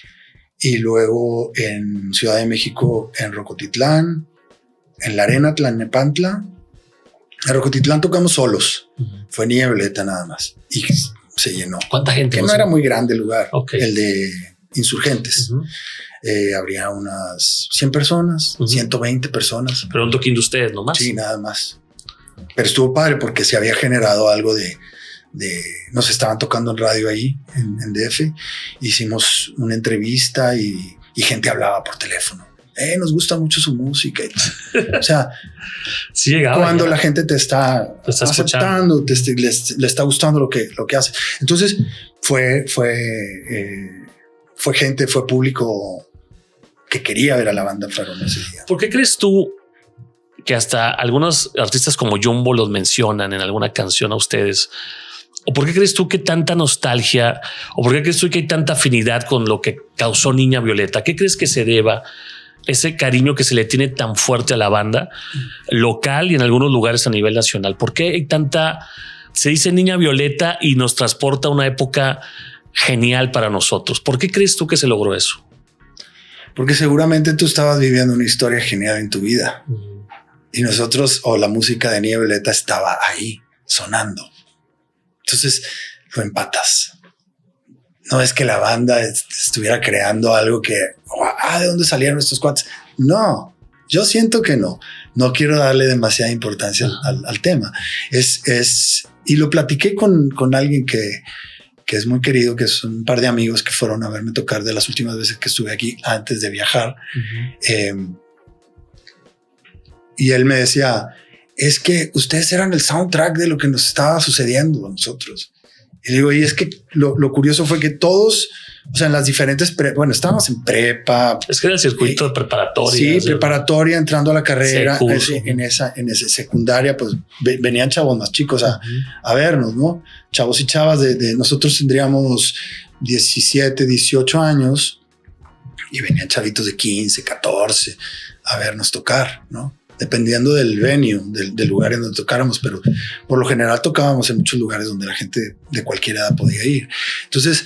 y luego en Ciudad de México, en Rocotitlán, en la Arena Tlalnepantla. En Rocotitlán tocamos solos. Fue Niña Violeta nada más y se llenó. ¿Cuánta gente? Que no era muy grande el lugar. Okay. El de Insurgentes. Habría unas 100 personas, 120 personas. Pero un toquín de ustedes nomás. Sí, nada más. Pero estuvo padre porque se había generado algo de nos estaban tocando en radio ahí en DF. Hicimos una entrevista y gente hablaba por teléfono. Nos gusta mucho su música. O sea, sí llegaba, cuando la gente te está aceptando, le está gustando lo que hace. Entonces fue público que quería ver a la banda Fragón ese día. ¿Por qué crees tú que hasta algunos artistas como Jumbo los mencionan en alguna canción a ustedes? ¿O por qué crees tú que tanta nostalgia? ¿O por qué crees tú que hay tanta afinidad con lo que causó Niña Violeta? ¿Qué crees que se deba ese cariño que se le tiene tan fuerte a la banda local y en algunos lugares a nivel nacional? ¿Por qué hay tanta... Se dice Niña Violeta y nos transporta a una época genial para nosotros? ¿Por qué crees tú que se logró eso? Porque seguramente tú estabas viviendo una historia genial en tu vida. Y nosotros, o la música de Niña Violeta estaba ahí sonando. Entonces lo empatas. No es que la banda estuviera creando algo que, ¿de dónde salieron estos cuates? No, yo siento que no. No quiero darle demasiada importancia al tema. Y lo platiqué con alguien que es muy querido, que es un par de amigos que fueron a verme tocar de las últimas veces que estuve aquí antes de viajar. Y él me decía, es que ustedes eran el soundtrack de lo que nos estaba sucediendo a nosotros. Y digo, y es que lo curioso fue que todos, o sea, en las diferentes, estábamos en prepa. Es que era el circuito de preparatoria. Sí, preparatoria, entrando a la carrera, en esa secundaria, pues venían chavos más chicos a vernos, ¿no? Chavos y chavas de nosotros tendríamos 17, 18 años y venían chavitos de 15, 14 a vernos tocar, ¿no? Dependiendo del venue, del lugar en donde tocáramos, pero por lo general tocábamos en muchos lugares donde la gente de cualquier edad podía ir. Entonces,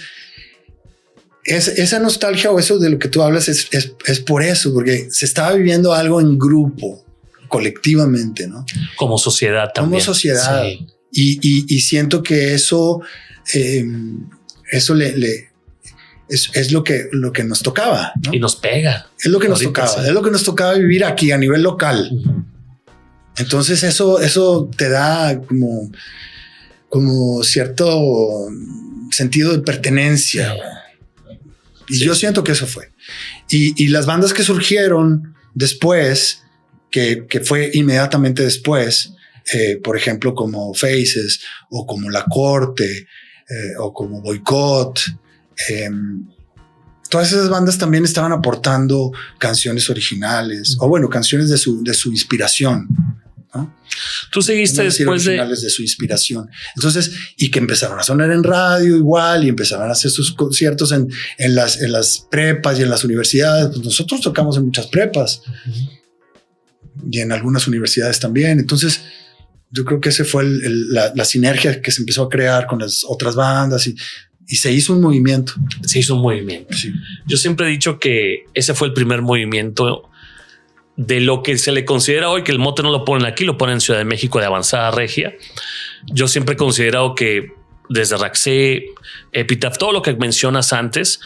esa nostalgia o eso de lo que tú hablas es por eso, porque se estaba viviendo algo en grupo, colectivamente, ¿no? Como sociedad también. Como sociedad. Sí. Y siento que eso es lo que nos tocaba, ¿no? Y nos pega. Es lo que nos tocaba. Sí. Es lo que nos tocaba vivir aquí a nivel local. Entonces eso te da como cierto sentido de pertenencia. Y yo siento que eso fue. Y las bandas que surgieron después, que fue inmediatamente después, por ejemplo, como Faces o como La Corte o como Boicot, todas esas bandas también estaban aportando canciones originales o bueno, canciones de su inspiración, ¿no? Tú seguiste después de su inspiración. Entonces, y que empezaron a sonar en radio igual y empezaron a hacer sus conciertos en las prepas y en las universidades. Pues nosotros tocamos en muchas prepas y en algunas universidades también. Entonces, yo creo que ese fue la sinergia que se empezó a crear con las otras bandas y se hizo un movimiento. Se hizo un movimiento. Sí. Yo siempre he dicho que ese fue el primer movimiento de lo que se le considera hoy, que el mote no lo ponen aquí, lo ponen en Ciudad de México de avanzada regia. Yo siempre he considerado que desde Raxé, Epitaph, todo lo que mencionas antes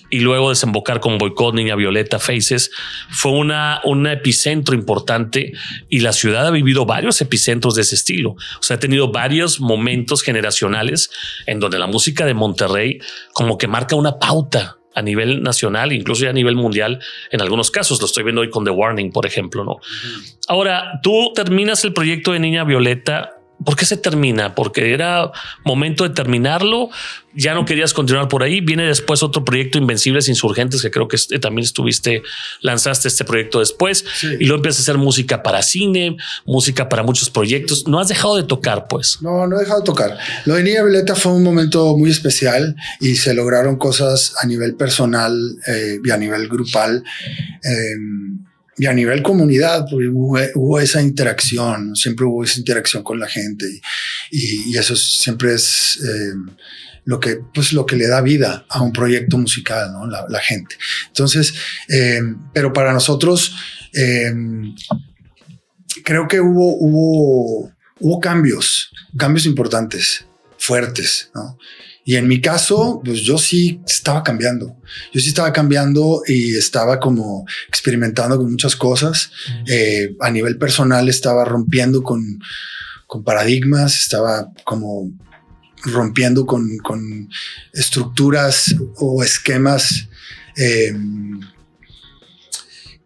y luego desembocar con Boicot, Niña Violeta, Faces, fue un epicentro importante y la ciudad ha vivido varios epicentros de ese estilo. O sea, ha tenido varios momentos generacionales en donde la música de Monterrey como que marca una pauta a nivel nacional, incluso ya a nivel mundial. En algunos casos lo estoy viendo hoy con The Warning, por ejemplo, ¿no? Ahora, tú terminas el proyecto de Niña Violeta. ¿Por qué se termina? ¿Porque era momento de terminarlo? ¿Ya no querías continuar por ahí? Viene después otro proyecto, Invencibles Insurgentes, que creo que también lanzaste este proyecto después. Sí. Y luego empiezas a hacer música para cine, música para muchos proyectos. No has dejado de tocar, pues. No he dejado de tocar. Lo de Niña Violeta fue un momento muy especial y se lograron cosas a nivel personal y a nivel grupal. Y a nivel comunidad, porque hubo esa interacción, siempre hubo esa interacción con la gente y eso siempre es lo que le da vida a un proyecto musical, ¿no? La gente. Entonces, pero para nosotros creo que hubo cambios importantes, fuertes, ¿no? Y en mi caso, pues yo sí estaba cambiando. Yo sí estaba cambiando y estaba como experimentando con muchas cosas. A nivel personal estaba rompiendo con paradigmas, estaba como rompiendo con estructuras o esquemas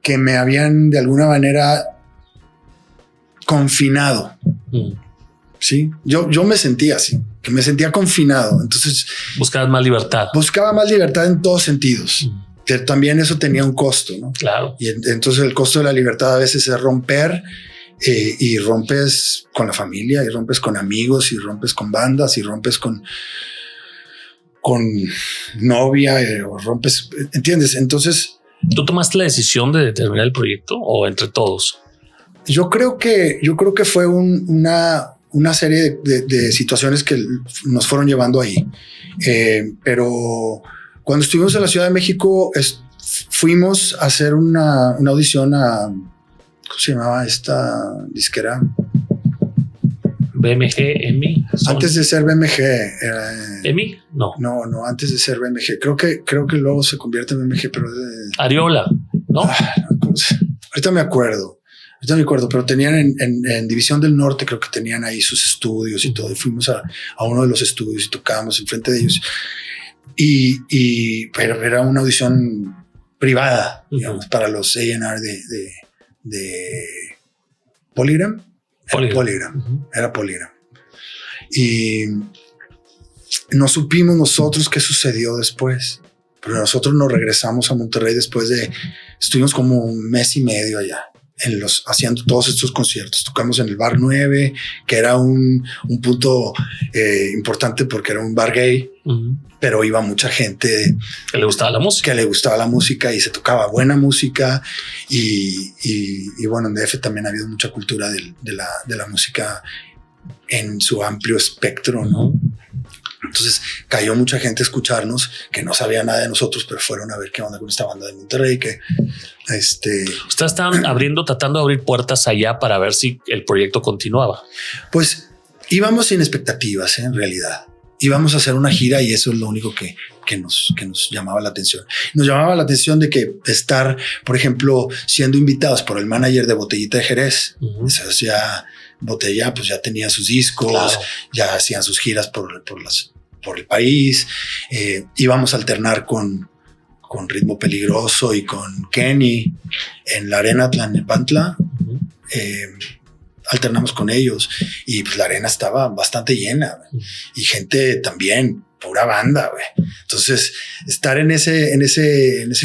que me habían de alguna manera confinado. Sí, yo me sentía así, que me sentía confinado. Entonces buscabas más libertad. Buscaba más libertad en todos sentidos. Que también eso tenía un costo, ¿no? Claro. Y entonces el costo de la libertad a veces es romper y rompes con la familia y rompes con amigos y rompes con bandas y rompes con novia o rompes, ¿entiendes? Entonces, ¿tú tomaste la decisión de terminar el proyecto o entre todos? Yo creo que fue una serie de situaciones que nos fueron llevando ahí. Pero cuando estuvimos en la Ciudad de México, fuimos a hacer una audición a, ¿cómo se llamaba esta disquera? BMG, EMI. Antes de ser BMG. ¿EMI? No, antes de ser BMG. Creo que luego se convierte en BMG, pero Ariola, ¿no? Ahorita me acuerdo, pero tenían en División del Norte, creo que tenían ahí sus estudios y todo. Y fuimos a uno de los estudios y tocábamos enfrente de ellos. Pero era una audición privada, digamos, para los A&R de Polygram. Era Polygram. Y no supimos nosotros qué sucedió después. Pero nosotros nos regresamos a Monterrey estuvimos como un mes y medio allá. Haciendo todos estos conciertos. Tocamos en el Bar 9, que era un punto importante porque era un bar gay, pero iba mucha gente que le gustaba la música, y se tocaba buena música y bueno, en DF también ha habido mucha cultura de la música en su amplio espectro, ¿no? Entonces cayó mucha gente a escucharnos que no sabía nada de nosotros, pero fueron a ver qué onda con esta banda de Monterrey. Que ustedes estaban tratando de abrir puertas allá para ver si el proyecto continuaba. Pues íbamos sin expectativas, en realidad. Íbamos a hacer una gira y eso es lo único que nos llamaba la atención. Nos llamaba la atención de que estar, por ejemplo, siendo invitados por el manager de Botellita de Jerez. Entonces ya Botella pues ya tenía sus discos, claro. Ya hacían sus giras por el país. Íbamos a alternar con Ritmo Peligroso y con Kenny en la Arena Tlalnepantla. Alternamos con ellos y pues la arena estaba bastante llena y gente también, pura banda. Entonces estar en ese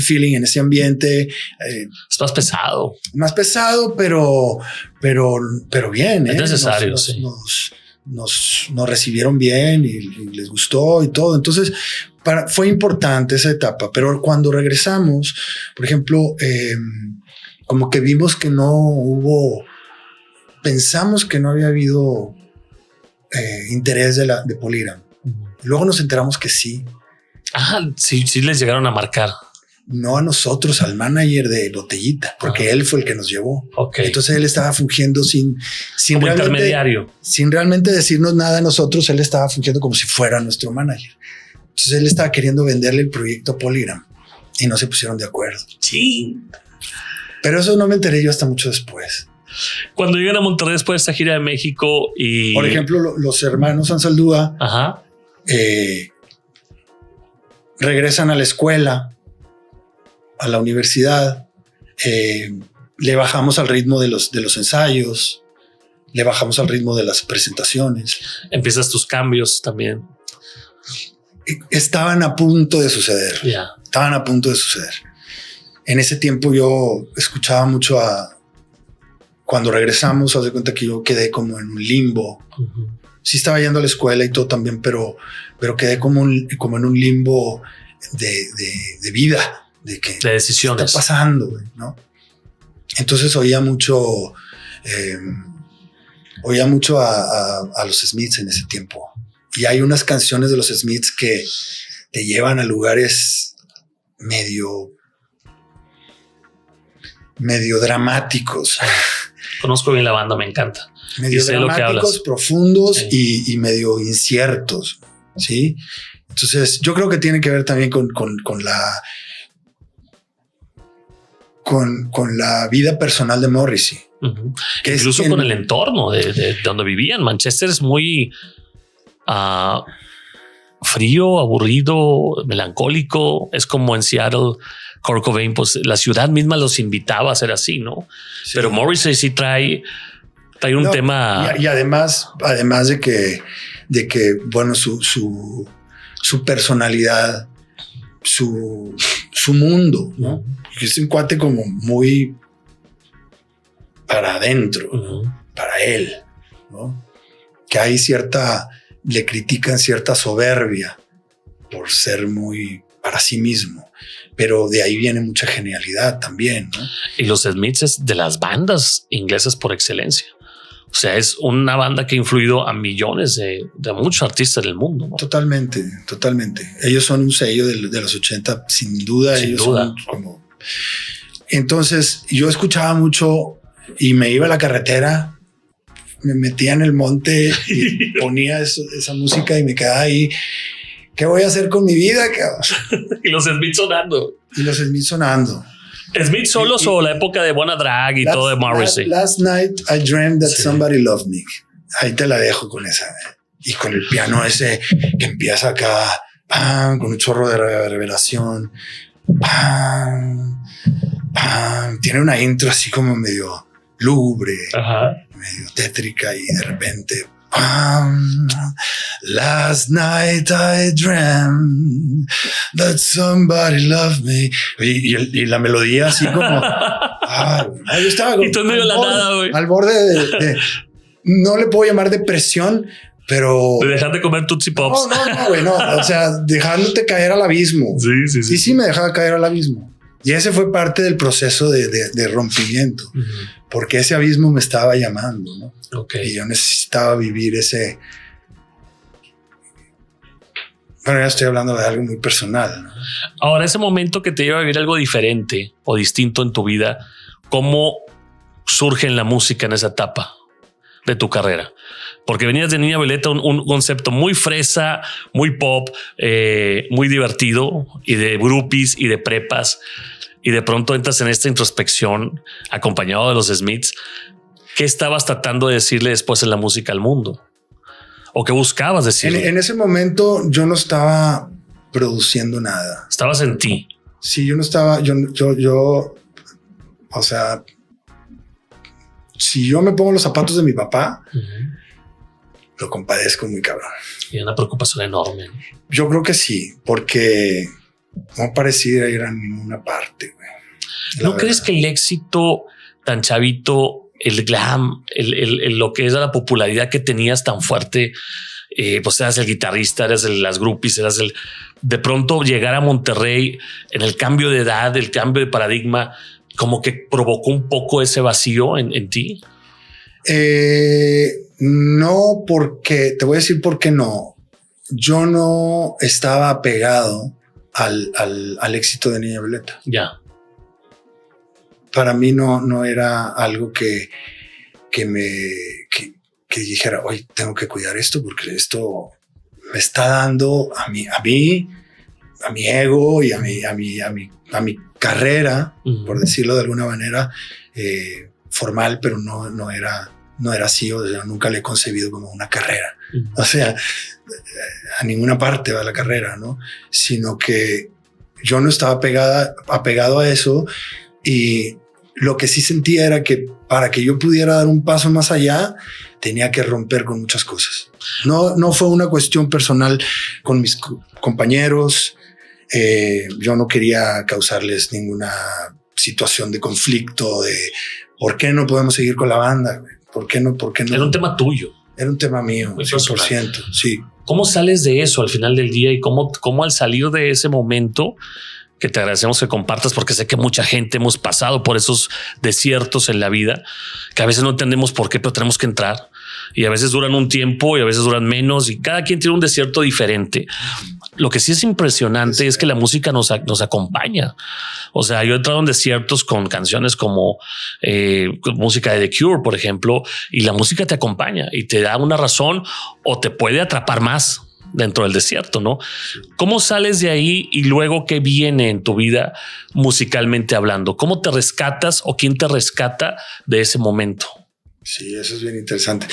feeling, en ese ambiente es más pesado, pero bien. Es necesario. Nos recibieron bien y les gustó y todo. Entonces fue importante esa etapa, pero cuando regresamos, por ejemplo, como que vimos que no hubo. Pensamos que no había habido interés de Polygram. Luego nos enteramos que sí. Sí les llegaron a marcar. No a nosotros, al manager de Botellita, porque él fue el que nos llevó. Okay. Entonces él estaba fungiendo sin como intermediario. Sin realmente decirnos nada a nosotros, él estaba fungiendo como si fuera nuestro manager. Entonces él estaba queriendo venderle el proyecto a Polygram y no se pusieron de acuerdo. Sí. Pero eso no me enteré yo hasta mucho después. Cuando llegan a Monterrey después de esta gira de México y... Por ejemplo, los hermanos Ansaldúa regresan a la escuela, a la universidad, le bajamos al ritmo de los ensayos, le bajamos al ritmo de las presentaciones. Empiezas tus cambios también. Estaban a punto de suceder. Yeah. Estaban a punto de suceder. En ese tiempo yo escuchaba mucho cuando regresamos, haz de cuenta que yo quedé como en un limbo. Sí estaba yendo a la escuela y todo también, pero quedé como en un limbo de vida, de decisiones. ¿Qué está pasando, ¿no? Entonces oía mucho a los Smiths en ese tiempo. Y hay unas canciones de los Smiths que te llevan a lugares medio dramáticos. Conozco bien la banda, me encanta. Medio dramáticos, profundos y medio inciertos. Sí. Entonces yo creo que tiene que ver también con la vida personal de Morrissey. Que incluso con el entorno de donde vivían. Manchester es muy frío, aburrido, melancólico. Es como en Seattle, Kurt Cobain, pues la ciudad misma los invitaba a ser así, ¿no? Sí. Pero Morrissey sí trae un tema. Y además de que bueno, su personalidad, su mundo, ¿no? Que es un cuate como muy para adentro, para él, ¿no? Que hay le critican cierta soberbia por ser muy para sí mismo, pero de ahí viene mucha genialidad también, ¿no? Y los Smiths es de las bandas inglesas por excelencia. O sea, es una banda que ha influido a millones de muchos artistas del mundo, ¿no? Totalmente. Ellos son un sello de los 80, sin duda. Son como... Entonces yo escuchaba mucho y me iba a la carretera, me metía en el monte y ponía esa música y me quedaba ahí. ¿Qué voy a hacer con mi vida? Y los Smiths sonando. ¿Smith solos o la época de Buena Drag y todo de Morrissey? Last night I dreamed that somebody loved me. Ahí te la dejo con esa. Y con el piano ese que empieza acá, ¡pam!, con un chorro de revelación. ¡Pam! ¡Pam! Tiene una intro así como medio lúgubre, medio tétrica y de repente... Last night I dreamt that somebody loved me. Y la melodía así como yo estaba y tú no la nada, güey. Al borde de no le puedo llamar depresión, pero de dejar de comer Tootsie Pops. No, güey, no. O sea, dejándote caer al abismo. Sí. Y sí me dejaba caer al abismo. Y ese fue parte del proceso de rompimiento, porque ese abismo me estaba llamando, ¿no? Okay. Y yo necesitaba vivir Bueno, ya estoy hablando de algo muy personal, ¿no? Ahora, ese momento que te lleva a vivir algo diferente o distinto en tu vida, ¿cómo surge en la música en esa etapa de tu carrera? Porque venías de Niña Violeta, un concepto muy fresa, muy pop, muy divertido, y de groupies y de prepas, y de pronto entras en esta introspección acompañado de los Smiths. ¿Qué estabas tratando de decirle después en la música al mundo? ¿O qué buscabas decirle? En ese momento yo no estaba produciendo nada. Estabas en ti. Sí, yo no estaba, o sea, si yo me pongo los zapatos de mi papá, lo compadezco muy cabrón. Y una preocupación enorme. Yo creo que sí, porque no parecía ir a ninguna parte. ¿No crees que el éxito tan chavito, el glam, lo que es la popularidad que tenías tan fuerte, pues eras el guitarrista, eras las groupies, de pronto llegar a Monterrey en el cambio de edad, el cambio de paradigma, como que provocó un poco ese vacío en ti? No, porque te voy a decir por qué no. Yo no estaba apegado al éxito de Niña Violeta. Ya. Para mí no era algo que dijera, hoy tengo que cuidar esto porque esto me está dando a mi ego y a mi carrera, por decirlo de alguna manera, formal, pero no era así. O sea, nunca le he concebido como una carrera. O sea, a ninguna parte va la carrera, ¿no? Sino que yo no estaba apegado a eso, y lo que sí sentía era que para que yo pudiera dar un paso más allá, tenía que romper con muchas cosas. No fue una cuestión personal con mis compañeros. Yo no quería causarles ninguna situación de conflicto de ¿por qué no podemos seguir con la banda? ¿Por qué no? Era un tema tuyo. Era un tema mío, 100%. Sí. ¿Cómo sales de eso al final del día y cómo al salir de ese momento, que te agradecemos que compartas, porque sé que mucha gente hemos pasado por esos desiertos en la vida, que a veces no entendemos por qué, pero tenemos que entrar, y a veces duran un tiempo y a veces duran menos, y cada quien tiene un desierto diferente. Lo que sí es impresionante es que la música nos acompaña. O sea, yo he entrado en desiertos con canciones como música de The Cure, por ejemplo, y la música te acompaña y te da una razón o te puede atrapar más dentro del desierto, ¿no? ¿Cómo sales de ahí y luego qué viene en tu vida musicalmente hablando? ¿Cómo te rescatas o quién te rescata de ese momento? Sí, eso es bien interesante,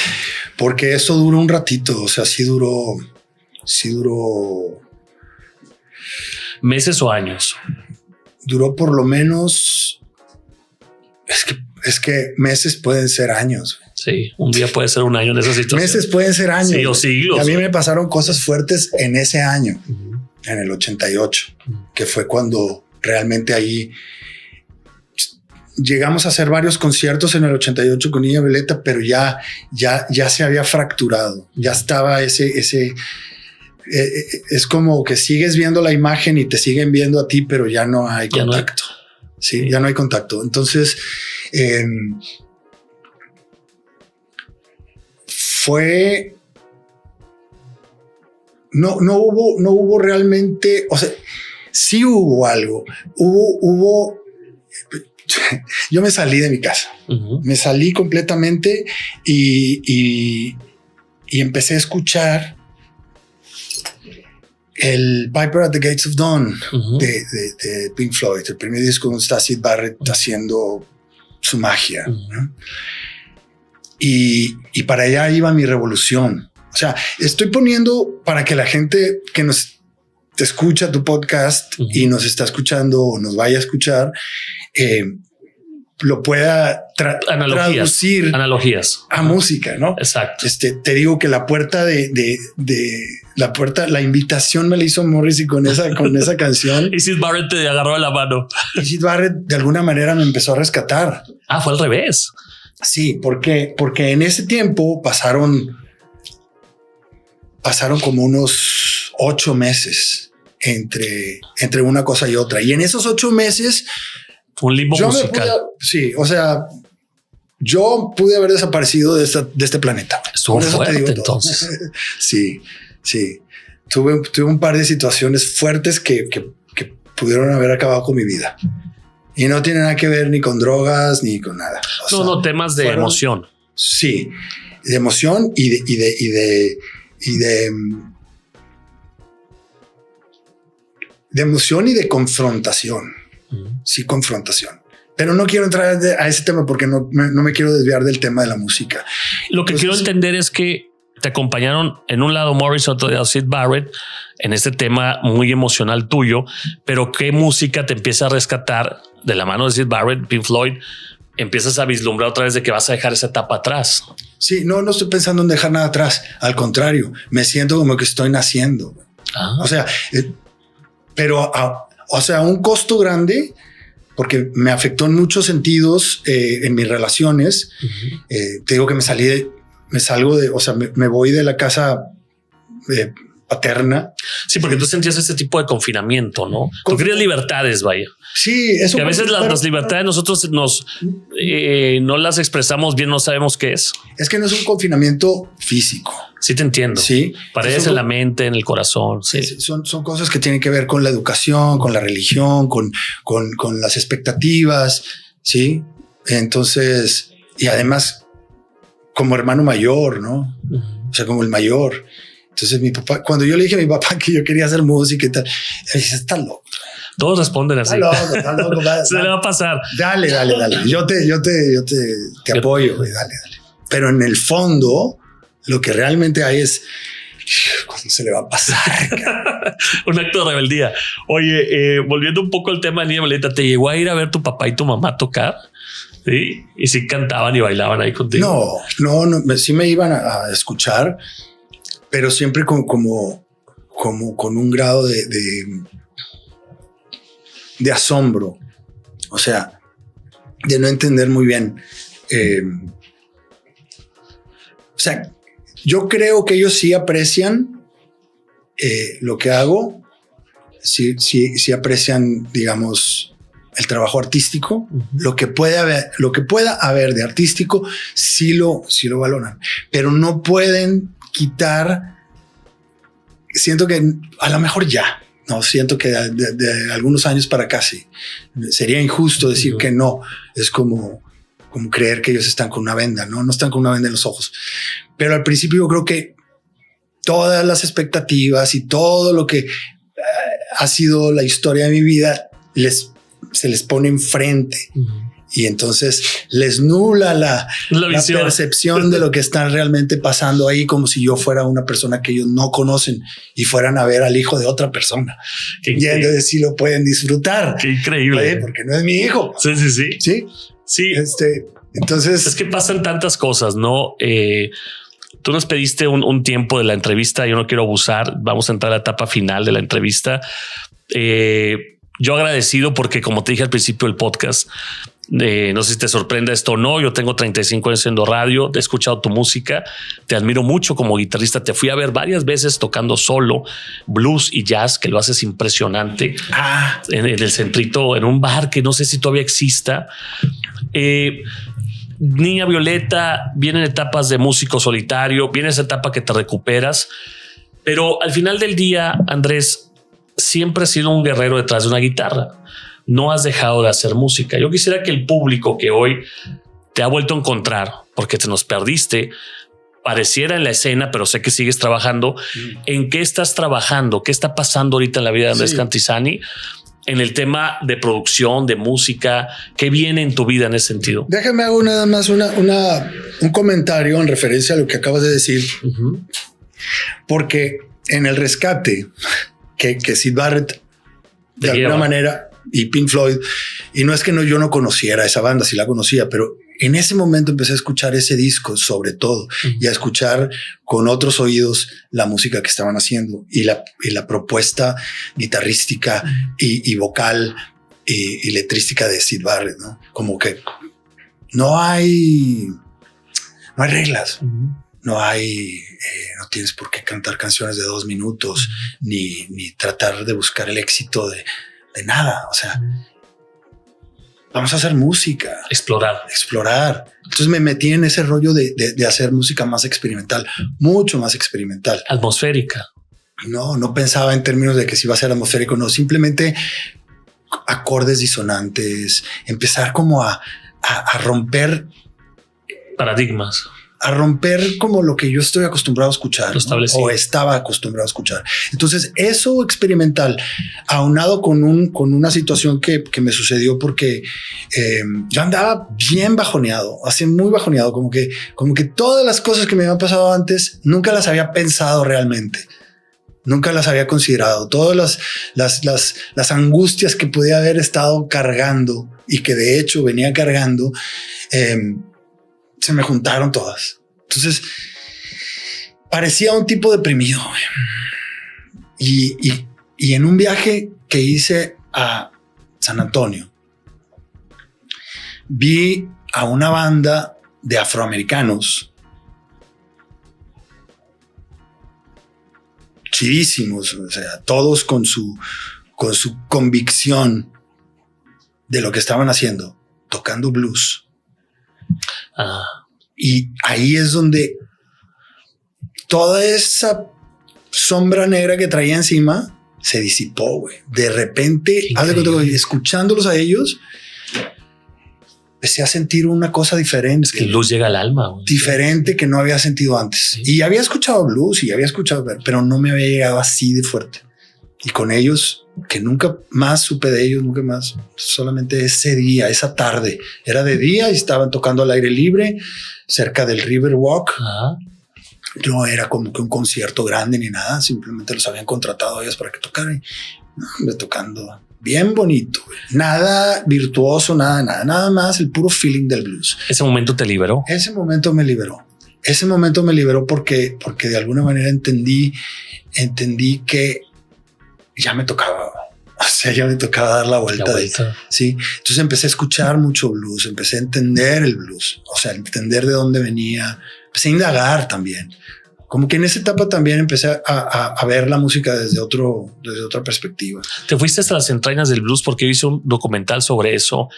porque eso duró un ratito. O sea, sí duró ¿meses o años? Duró por lo menos, es que meses pueden ser años. Sí, un día puede ser un año en esa situación. Meses pueden ser años. Sí, o siglos. Y a mí me pasaron cosas fuertes en ese año, en el 88, que fue cuando realmente ahí llegamos a hacer varios conciertos en el 88 con Niña Violeta, pero ya se había fracturado. Ya estaba ese es como que sigues viendo la imagen y te siguen viendo a ti, pero ya no hay contacto. Sí, ya no hay contacto. Entonces, no hubo realmente, o sea, sí hubo algo, yo me salí de mi casa, me salí completamente y empecé a escuchar el Viper at the Gates of Dawn de Pink Floyd, el primer disco donde está Syd Barrett haciendo su magia, ¿no? Y para allá iba mi revolución. O sea, estoy poniendo para que la gente que nos te escucha tu podcast y nos está escuchando o nos vaya a escuchar, lo pueda traducir analogías a música, ¿no? Exacto. Te digo que la puerta la invitación me la hizo Morrissey con esa canción. Y Syd Barrett te agarró de la mano. Y Syd Barrett de alguna manera me empezó a rescatar. Ah, fue al revés. Sí, porque en ese tiempo pasaron como unos 8 meses entre una cosa y otra. Y en esos 8 meses un limbo musical. O sea, yo pude haber desaparecido de este planeta. Estuvo fuerte entonces. Sí. tuve un par de situaciones fuertes que pudieron haber acabado con mi vida. Y no tiene nada que ver ni con drogas ni con nada. No, temas de emoción. Sí, de emoción y de emoción y de confrontación. Sí, confrontación. Pero no quiero entrar a ese tema porque no me quiero desviar del tema de la música. Lo que quiero entender es que te acompañaron en un lado Morrison, otro lado Syd Barrett en este tema muy emocional tuyo, pero ¿qué música te empieza a rescatar de la mano de Syd Barrett, Pink Floyd? Empiezas a vislumbrar otra vez de que vas a dejar esa etapa atrás. Sí, no estoy pensando en dejar nada atrás. Al contrario, me siento como que estoy naciendo. O sea, pero a un costo grande, porque me afectó en muchos sentidos en mis relaciones. Te digo que me voy de la casa paterna. Sí, porque tú sentías este tipo de confinamiento, ¿no? Tú querías libertades, vaya. Sí, eso. Que a veces las libertades nosotros no las expresamos bien, no sabemos qué es. Es que no es un confinamiento físico. Sí, te entiendo. Sí. Paredes en la mente, en el corazón. Sí. Son cosas que tienen que ver con la educación, con la religión, con las expectativas. Sí. Entonces, y además, como hermano mayor, ¿no? O sea, como el mayor. Entonces mi papá, cuando yo le dije a mi papá que yo quería hacer música y tal, él dice, está loco. Todos responden así. Está loco. Se le va a pasar. Dale. Yo te apoyo, güey, dale. Pero en el fondo, lo que realmente hay es, ¿cuándo se le va a pasar? Un acto de rebeldía. Oye, volviendo un poco al tema de Niña Violeta, ¿te llegó a ir a ver tu papá y tu mamá tocar? Sí. Y sí cantaban y bailaban ahí contigo. No, sí me iban a escuchar, pero siempre como con un grado de asombro. O sea, de no entender muy bien. O sea, yo creo que ellos sí aprecian lo que hago. Sí aprecian, digamos, el trabajo artístico. Lo que pueda haber de artístico, sí lo valoran, pero no pueden quitar. Siento que a lo mejor ya, no siento que de algunos años para acá sí sería injusto decir que no. Es como creer que ellos están con una venda. No están con una venda en los ojos, pero al principio yo creo que todas las expectativas y todo lo que ha sido la historia de mi vida se les pone enfrente. Y entonces les nubla la percepción de lo que está realmente pasando ahí, como si yo fuera una persona que ellos no conocen y fueran a ver al hijo de otra persona. Y entonces sí lo pueden disfrutar. Qué increíble. Porque no es mi hijo. Sí. Entonces es que pasan tantas cosas, ¿no? Tú nos pediste un tiempo de la entrevista. Yo no quiero abusar. Vamos a entrar a la etapa final de la entrevista. Yo agradecido porque, como te dije al principio del podcast, no sé si te sorprende esto o no. Yo tengo 35 años haciendo radio, he escuchado tu música, te admiro mucho como guitarrista. Te fui a ver varias veces tocando solo blues y jazz, que lo haces impresionante en el Centrito, en un bar que no sé si todavía exista. Niña Violeta, vienen etapas de músico solitario, viene esa etapa que te recuperas, pero al final del día, Andrés, siempre has sido un guerrero detrás de una guitarra. No has dejado de hacer música. Yo quisiera que el público que hoy te ha vuelto a encontrar, porque te nos perdiste, pareciera en la escena, pero sé que sigues trabajando. ¿En qué estás trabajando? ¿Qué está pasando ahorita en la vida de Andrés Cantizani en el tema de producción, de música? ¿Qué viene en tu vida en ese sentido? Déjame hago nada más un comentario en referencia a lo que acabas de decir. Porque en el rescate que Syd Barrett de alguna manera y Pink Floyd, y no es que yo no conociera esa banda, sí la conocía, pero en ese momento empecé a escuchar ese disco sobre todo y a escuchar con otros oídos la música que estaban haciendo y la propuesta guitarrística y vocal y letrística de Syd Barrett, ¿no? Como que no hay reglas. No tienes por qué cantar canciones de 2 minutos ni tratar de buscar el éxito de nada. O sea, vamos a hacer música. Explorar. Entonces me metí en ese rollo de hacer música más experimental, mucho más experimental. Atmosférica. No pensaba en términos de que si iba a ser atmosférico, no, simplemente acordes disonantes, empezar como a romper paradigmas, a romper como lo que yo estoy acostumbrado a escuchar, ¿no? O estaba acostumbrado a escuchar. Entonces eso experimental, aunado con una situación que me sucedió porque yo andaba bien bajoneado, así muy bajoneado, como que todas las cosas que me habían pasado antes nunca las había pensado realmente. Nunca las había considerado. Todas las angustias que podía haber estado cargando y que de hecho venía cargando, se me juntaron todas. Entonces parecía un tipo deprimido. Y en un viaje que hice a San Antonio, vi a una banda de afroamericanos chidísimos, o sea, todos con su convicción de lo que estaban haciendo, tocando blues. Y ahí es donde toda esa sombra negra que traía encima se disipó, güey. De repente, escuchándolos a ellos, empecé a sentir una cosa diferente. Es que el blues llega al alma, güey. Diferente que no había sentido antes. Sí. Y había escuchado blues y había escuchado, pero no me había llegado así de fuerte. Y con ellos, que nunca más supe de ellos, nunca más, solamente ese día, esa tarde, era de día y estaban tocando al aire libre cerca del Riverwalk. No era como que un concierto grande ni nada, simplemente los habían contratado a ellos para que tocaran. Tocando bien bonito, nada virtuoso, nada más el puro feeling del blues. ¿Ese momento te liberó? Ese momento me liberó porque de alguna manera entendí que ya me tocaba, o sea, ya me tocaba dar la vuelta. Sí. Entonces empecé a escuchar mucho blues, empecé a entender el blues, o sea, entender de dónde venía, empecé a indagar también. Como que en esa etapa también empecé a ver la música desde otra perspectiva. Te fuiste hasta las entrañas del blues porque yo hice un documental sobre eso,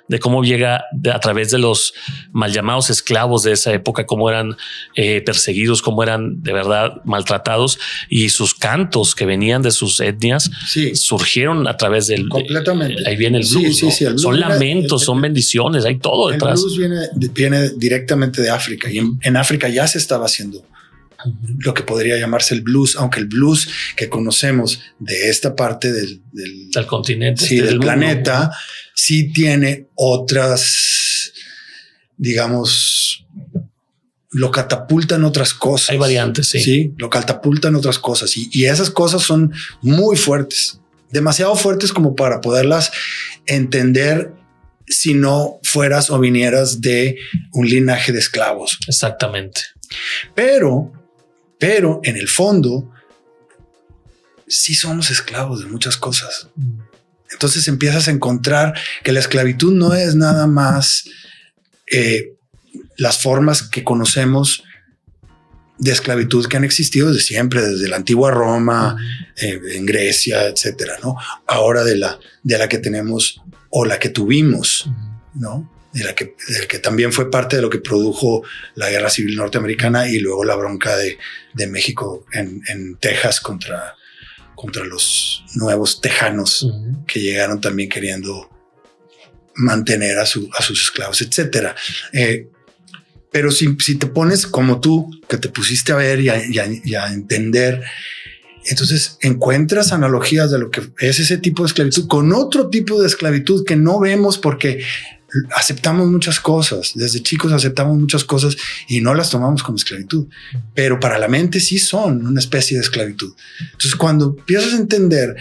de cómo llega a través de los mal llamados esclavos de esa época, cómo eran perseguidos, cómo eran de verdad maltratados, y sus cantos que venían de sus etnias surgieron a través del... Completamente. Ahí viene el blues. Sí, el blues son lamentos, son bendiciones, hay todo detrás. El blues viene directamente de África, y en África ya se estaba haciendo lo que podría llamarse el blues, aunque el blues que conocemos de esta parte del continente, del planeta, mundo, sí tiene otras, digamos, lo catapultan otras cosas. Hay variantes, sí, lo catapultan otras cosas y esas cosas son muy fuertes, demasiado fuertes como para poderlas entender si no fueras o vinieras de un linaje de esclavos. Exactamente. Pero en el fondo sí somos esclavos de muchas cosas. Entonces empiezas a encontrar que la esclavitud no es nada más las formas que conocemos de esclavitud que han existido desde siempre, desde la antigua Roma, en Grecia, etcétera, ¿no? Ahora de la que tenemos o la que tuvimos, ¿no? De la que también fue parte de lo que produjo la Guerra Civil Norteamericana y luego la bronca de México en Texas contra los nuevos tejanos que llegaron también queriendo mantener a sus esclavos, etcétera. Pero si te pones como tú, que te pusiste a ver y a entender, entonces encuentras analogías de lo que es ese tipo de esclavitud con otro tipo de esclavitud que no vemos porque aceptamos muchas cosas. Desde chicos aceptamos muchas cosas y no las tomamos como esclavitud, pero para la mente sí son una especie de esclavitud. Entonces cuando empiezas a entender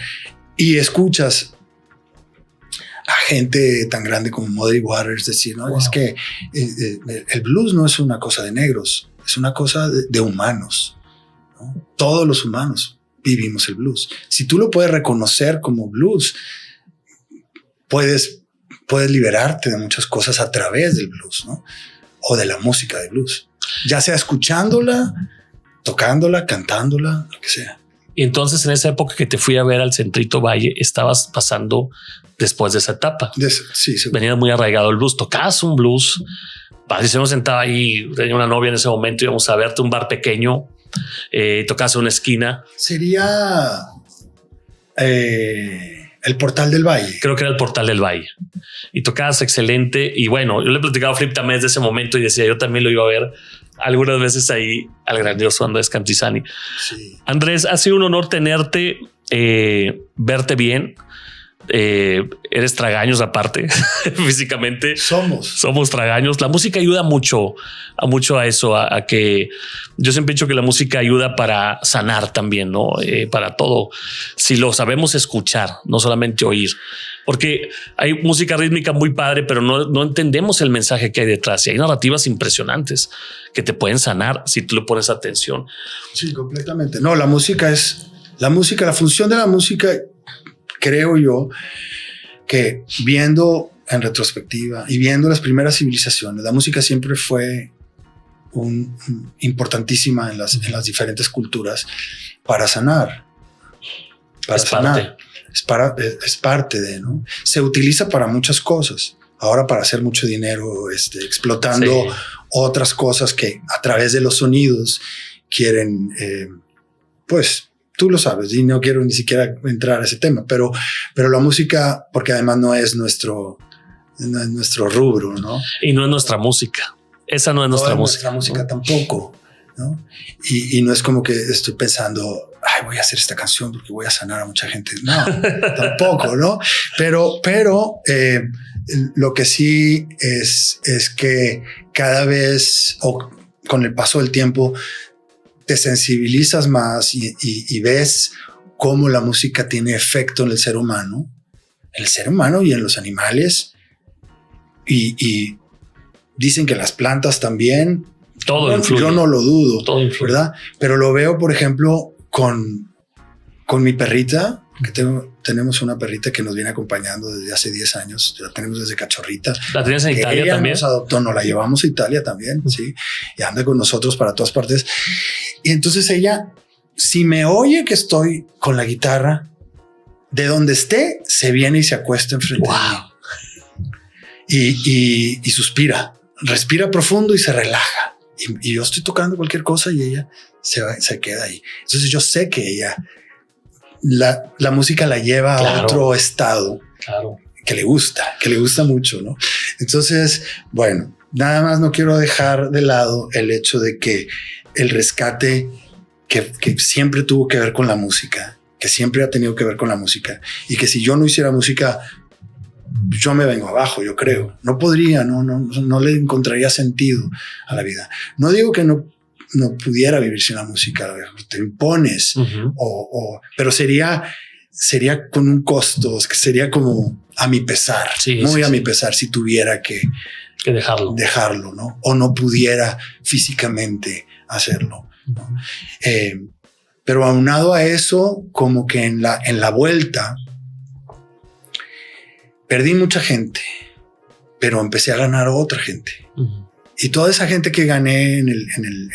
y escuchas a gente tan grande como Muddy Waters decir, no, wow, es que el blues no es una cosa de negros, es una cosa de humanos, ¿no? Todos los humanos vivimos el blues. Si tú lo puedes reconocer como blues, puedes liberarte de muchas cosas a través del blues, ¿no? O de la música de blues, ya sea escuchándola, tocándola, cantándola, lo que sea. Y entonces en esa época que te fui a ver al Centrito Valle, estabas pasando después de esa etapa. Sí. Venía muy arraigado el blues, tocabas un blues. Si se nos sentaba ahí, tenía una novia en ese momento, íbamos a verte un bar pequeño tocabas en una esquina. Sería el Portal del Valle. Creo que era el Portal del Valle. Y tocabas excelente. Y bueno, yo le he platicado a Flip también desde ese momento y decía, yo también lo iba a ver algunas veces ahí al grandioso Andrés Cantizani. Sí. Andrés, ha sido un honor tenerte, verte bien. Eres tragaños aparte físicamente. Somos tragaños. La música ayuda mucho a eso, a que yo siempre he dicho que la música ayuda para sanar también, ¿no? Para todo. Si lo sabemos escuchar, no solamente oír, porque hay música rítmica muy padre, pero no entendemos el mensaje que hay detrás y hay narrativas impresionantes que te pueden sanar si tú le pones atención. Sí, completamente. No, la función de la música, creo yo que viendo en retrospectiva y viendo las primeras civilizaciones, la música siempre fue importantísima en las diferentes culturas para sanar. Es parte de, ¿no? Se utiliza para muchas cosas. Ahora para hacer mucho dinero, explotando otras cosas que a través de los sonidos quieren, pues, tú lo sabes y no quiero ni siquiera entrar a ese tema, pero la música, porque además no es nuestro rubro, ¿no? Y no es nuestra música. Esa no es nuestra música. Nuestra música, ¿no? Tampoco, ¿no? Y no es como que estoy pensando, ay, voy a hacer esta canción porque voy a sanar a mucha gente. No, tampoco, ¿no? Pero lo que sí es que cada vez, o con el paso del tiempo, te sensibilizas más y ves cómo la música tiene efecto en el ser humano y en los animales. Y dicen que las plantas también. Todo influye. Yo no lo dudo, todo influye, ¿verdad? Pero lo veo, por ejemplo, con mi perrita, que tenemos una perrita que nos viene acompañando desde hace 10 años. La tenemos desde cachorrita. ¿La tienes en Italia ella también? Nos adoptó, nos la llevamos a Italia también, sí. Y anda con nosotros para todas partes. Y entonces ella, si me oye que estoy con la guitarra, de donde esté, se viene y se acuesta enfrente de mí. Y suspira, respira profundo y se relaja. Y yo estoy tocando cualquier cosa y ella se queda ahí. Entonces yo sé que ella, la música la lleva a otro estado que le gusta mucho, ¿no? Entonces, bueno, nada más no quiero dejar de lado el hecho de que el rescate que siempre tuvo que ver con la música, que siempre ha tenido que ver con la música, y que si yo no hiciera música, yo me vengo abajo, yo creo. No podría, no le encontraría sentido a la vida. No digo que no pudiera vivir sin la música, te impones, pero sería con un costo, que sería como a mi pesar, a mi pesar, si tuviera que dejarlo, ¿no? O no pudiera físicamente hacerlo, ¿no? Pero aunado a eso, como que en la vuelta perdí mucha gente, pero empecé a ganar a otra gente. Y toda esa gente que gané en el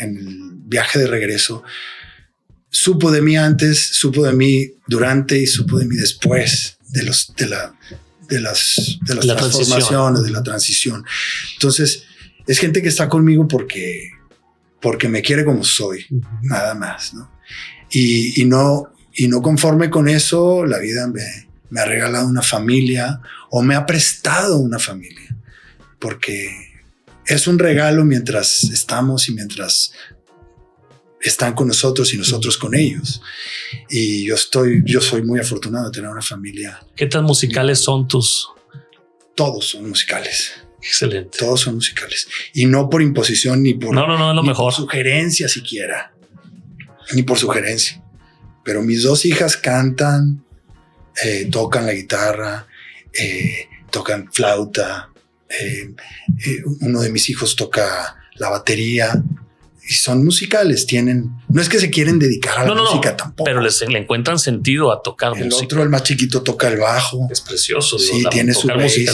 viaje de regreso supo de mí antes, supo de mí durante y supo de mí después de las transformaciones, de la transición. Entonces es gente que está conmigo porque me quiere como soy, nada más, ¿no? Y no conforme con eso, la vida me ha regalado una familia o me ha prestado una familia, porque es un regalo mientras estamos y mientras están con nosotros y nosotros con ellos. Y yo soy muy afortunado de tener una familia. ¿Qué tan musicales son tus? Todos son musicales. Excelente. Todos son musicales. Y no por imposición ni por, no, es lo mejor. Por sugerencia siquiera. Ni por sugerencia. Pero mis dos hijas cantan, tocan la guitarra, tocan flauta. Uno de mis hijos toca la batería y son musicales. No es que se quieren dedicar a la música tampoco, pero le encuentran sentido a tocar música. El otro, el más chiquito, toca el bajo. Es precioso. Sí, tiene su música.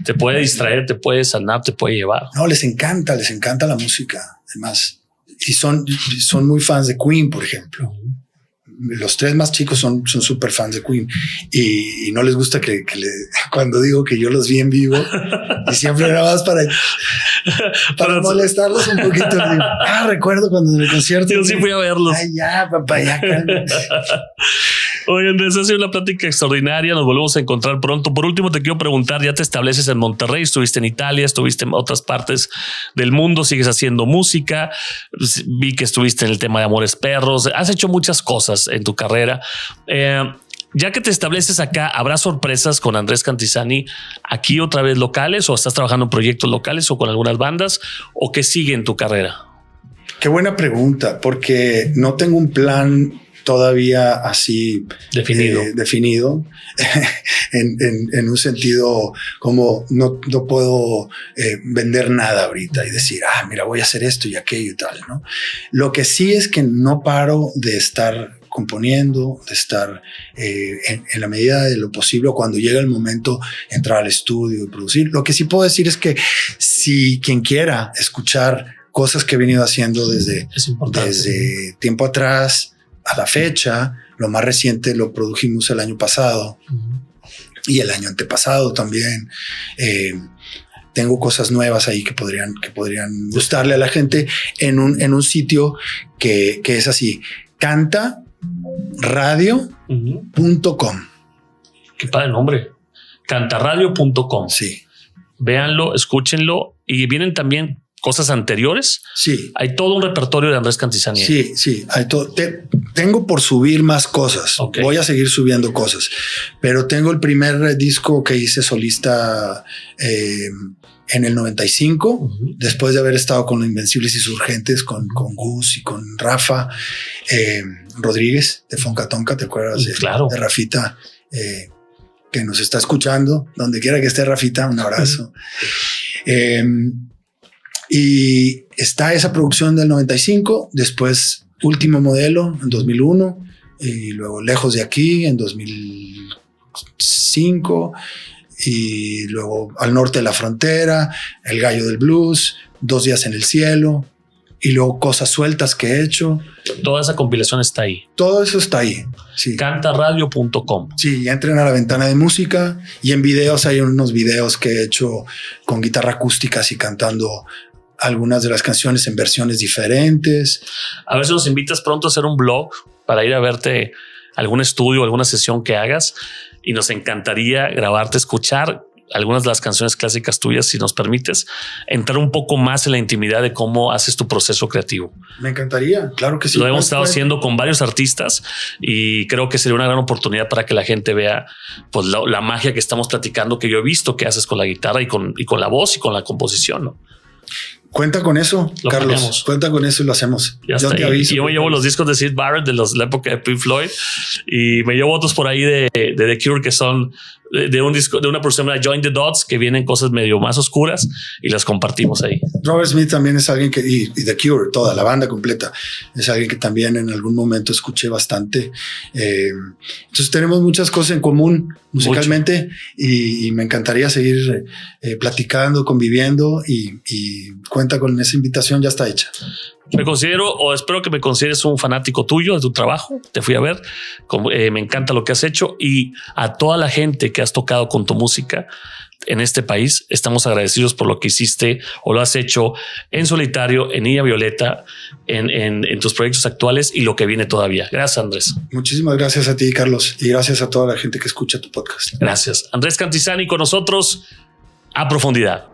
Te puede distraer, te puede sanar, te puede llevar. No, les encanta la música. Además, y son muy fans de Queen, por ejemplo. los tres más chicos son súper fans de Queen y no les gusta cuando digo que yo los vi en vivo y siempre nada más para molestarlos un poquito. Digo, recuerdo cuando en el concierto. Yo sí fui a verlos. Ay, ya, papá, ya. Oye, Andrés, ha sido una plática extraordinaria. Nos volvemos a encontrar pronto. Por último, te quiero preguntar, ya te estableces en Monterrey, estuviste en Italia, estuviste en otras partes del mundo, sigues haciendo música. Vi que estuviste en el tema de Amores Perros. Has hecho muchas cosas en tu carrera. Ya que te estableces acá, ¿habrá sorpresas con Andrés Cantizani aquí otra vez locales o estás trabajando en proyectos locales o con algunas bandas o qué sigue en tu carrera? Qué buena pregunta, porque no tengo un plan todavía así definido en un sentido como no puedo vender nada ahorita y decir, mira, voy a hacer esto y aquello y tal, ¿no? Lo que sí es que no paro de estar componiendo, de estar en la medida de lo posible, cuando llega el momento, entrar al estudio y producir. Lo que sí puedo decir es que si quien quiera escuchar cosas que he venido haciendo desde tiempo atrás a la fecha, lo más reciente lo produjimos el año pasado y el año antepasado también. Tengo cosas nuevas ahí que podrían gustarle a la gente en un sitio que es así, cantaradio.com. Qué padre nombre. Cantaradio.com. Sí. Véanlo, escúchenlo y vienen también cosas anteriores. Sí. Hay todo un repertorio de Andrés Cantizani. Sí. Hay todo. Tengo por subir más cosas. Okay. Voy a seguir subiendo cosas, pero tengo el primer disco que hice solista en el 95, después de haber estado con Invencibles Insurgentes, con Gus y con Rafa Rodríguez de Fonca Tonka. ¿Te acuerdas? Claro. De Rafita, que nos está escuchando, donde quiera que esté Rafita, un abrazo. Y está esa producción del 95, después Último Modelo en 2001 y luego Lejos de Aquí en 2005 y luego Al Norte de la Frontera, El Gallo del Blues, 2 Días en el Cielo y luego Cosas Sueltas que he hecho. Toda esa compilación está ahí. Todo eso está ahí. Sí. Cantaradio.com. Sí, entren a la ventana de música y en videos hay unos videos que he hecho con guitarra acústica y cantando algunas de las canciones en versiones diferentes. A ver si nos invitas pronto a hacer un blog para ir a verte algún estudio, alguna sesión que hagas y nos encantaría grabarte, escuchar algunas de las canciones clásicas tuyas, si nos permites, entrar un poco más en la intimidad de cómo haces tu proceso creativo. Me encantaría, claro que sí. Lo hemos estado haciendo con varios artistas y creo que sería una gran oportunidad para que la gente vea pues la magia que estamos platicando, que yo he visto que haces con la guitarra y con la voz y con la composición, ¿no? Cuenta con eso, Carlos. Planeamos. Cuenta con eso y lo hacemos. Yo te aviso. Y yo me llevo los discos de Syd Barrett de la época de Pink Floyd y me llevo otros por ahí de The Cure que son de un disco, de una producción de Join the Dots, que vienen cosas medio más oscuras y las compartimos ahí. Robert Smith también es alguien que, y The Cure, toda la banda completa, es alguien que también en algún momento escuché bastante. Entonces tenemos muchas cosas en común musicalmente y me encantaría seguir platicando, conviviendo y cuenta con esa invitación, ya está hecha. Me considero, o espero que me consideres un fanático tuyo de tu trabajo. Te fui a ver, me encanta lo que has hecho y a toda la gente que has tocado con tu música en este país. Estamos agradecidos por lo que hiciste o lo has hecho en solitario, en Niña Violeta, en tus proyectos actuales y lo que viene todavía. Gracias, Andrés. Muchísimas gracias a ti, Carlos, y gracias a toda la gente que escucha tu podcast. Gracias. Andrés Cantizani con nosotros a profundidad.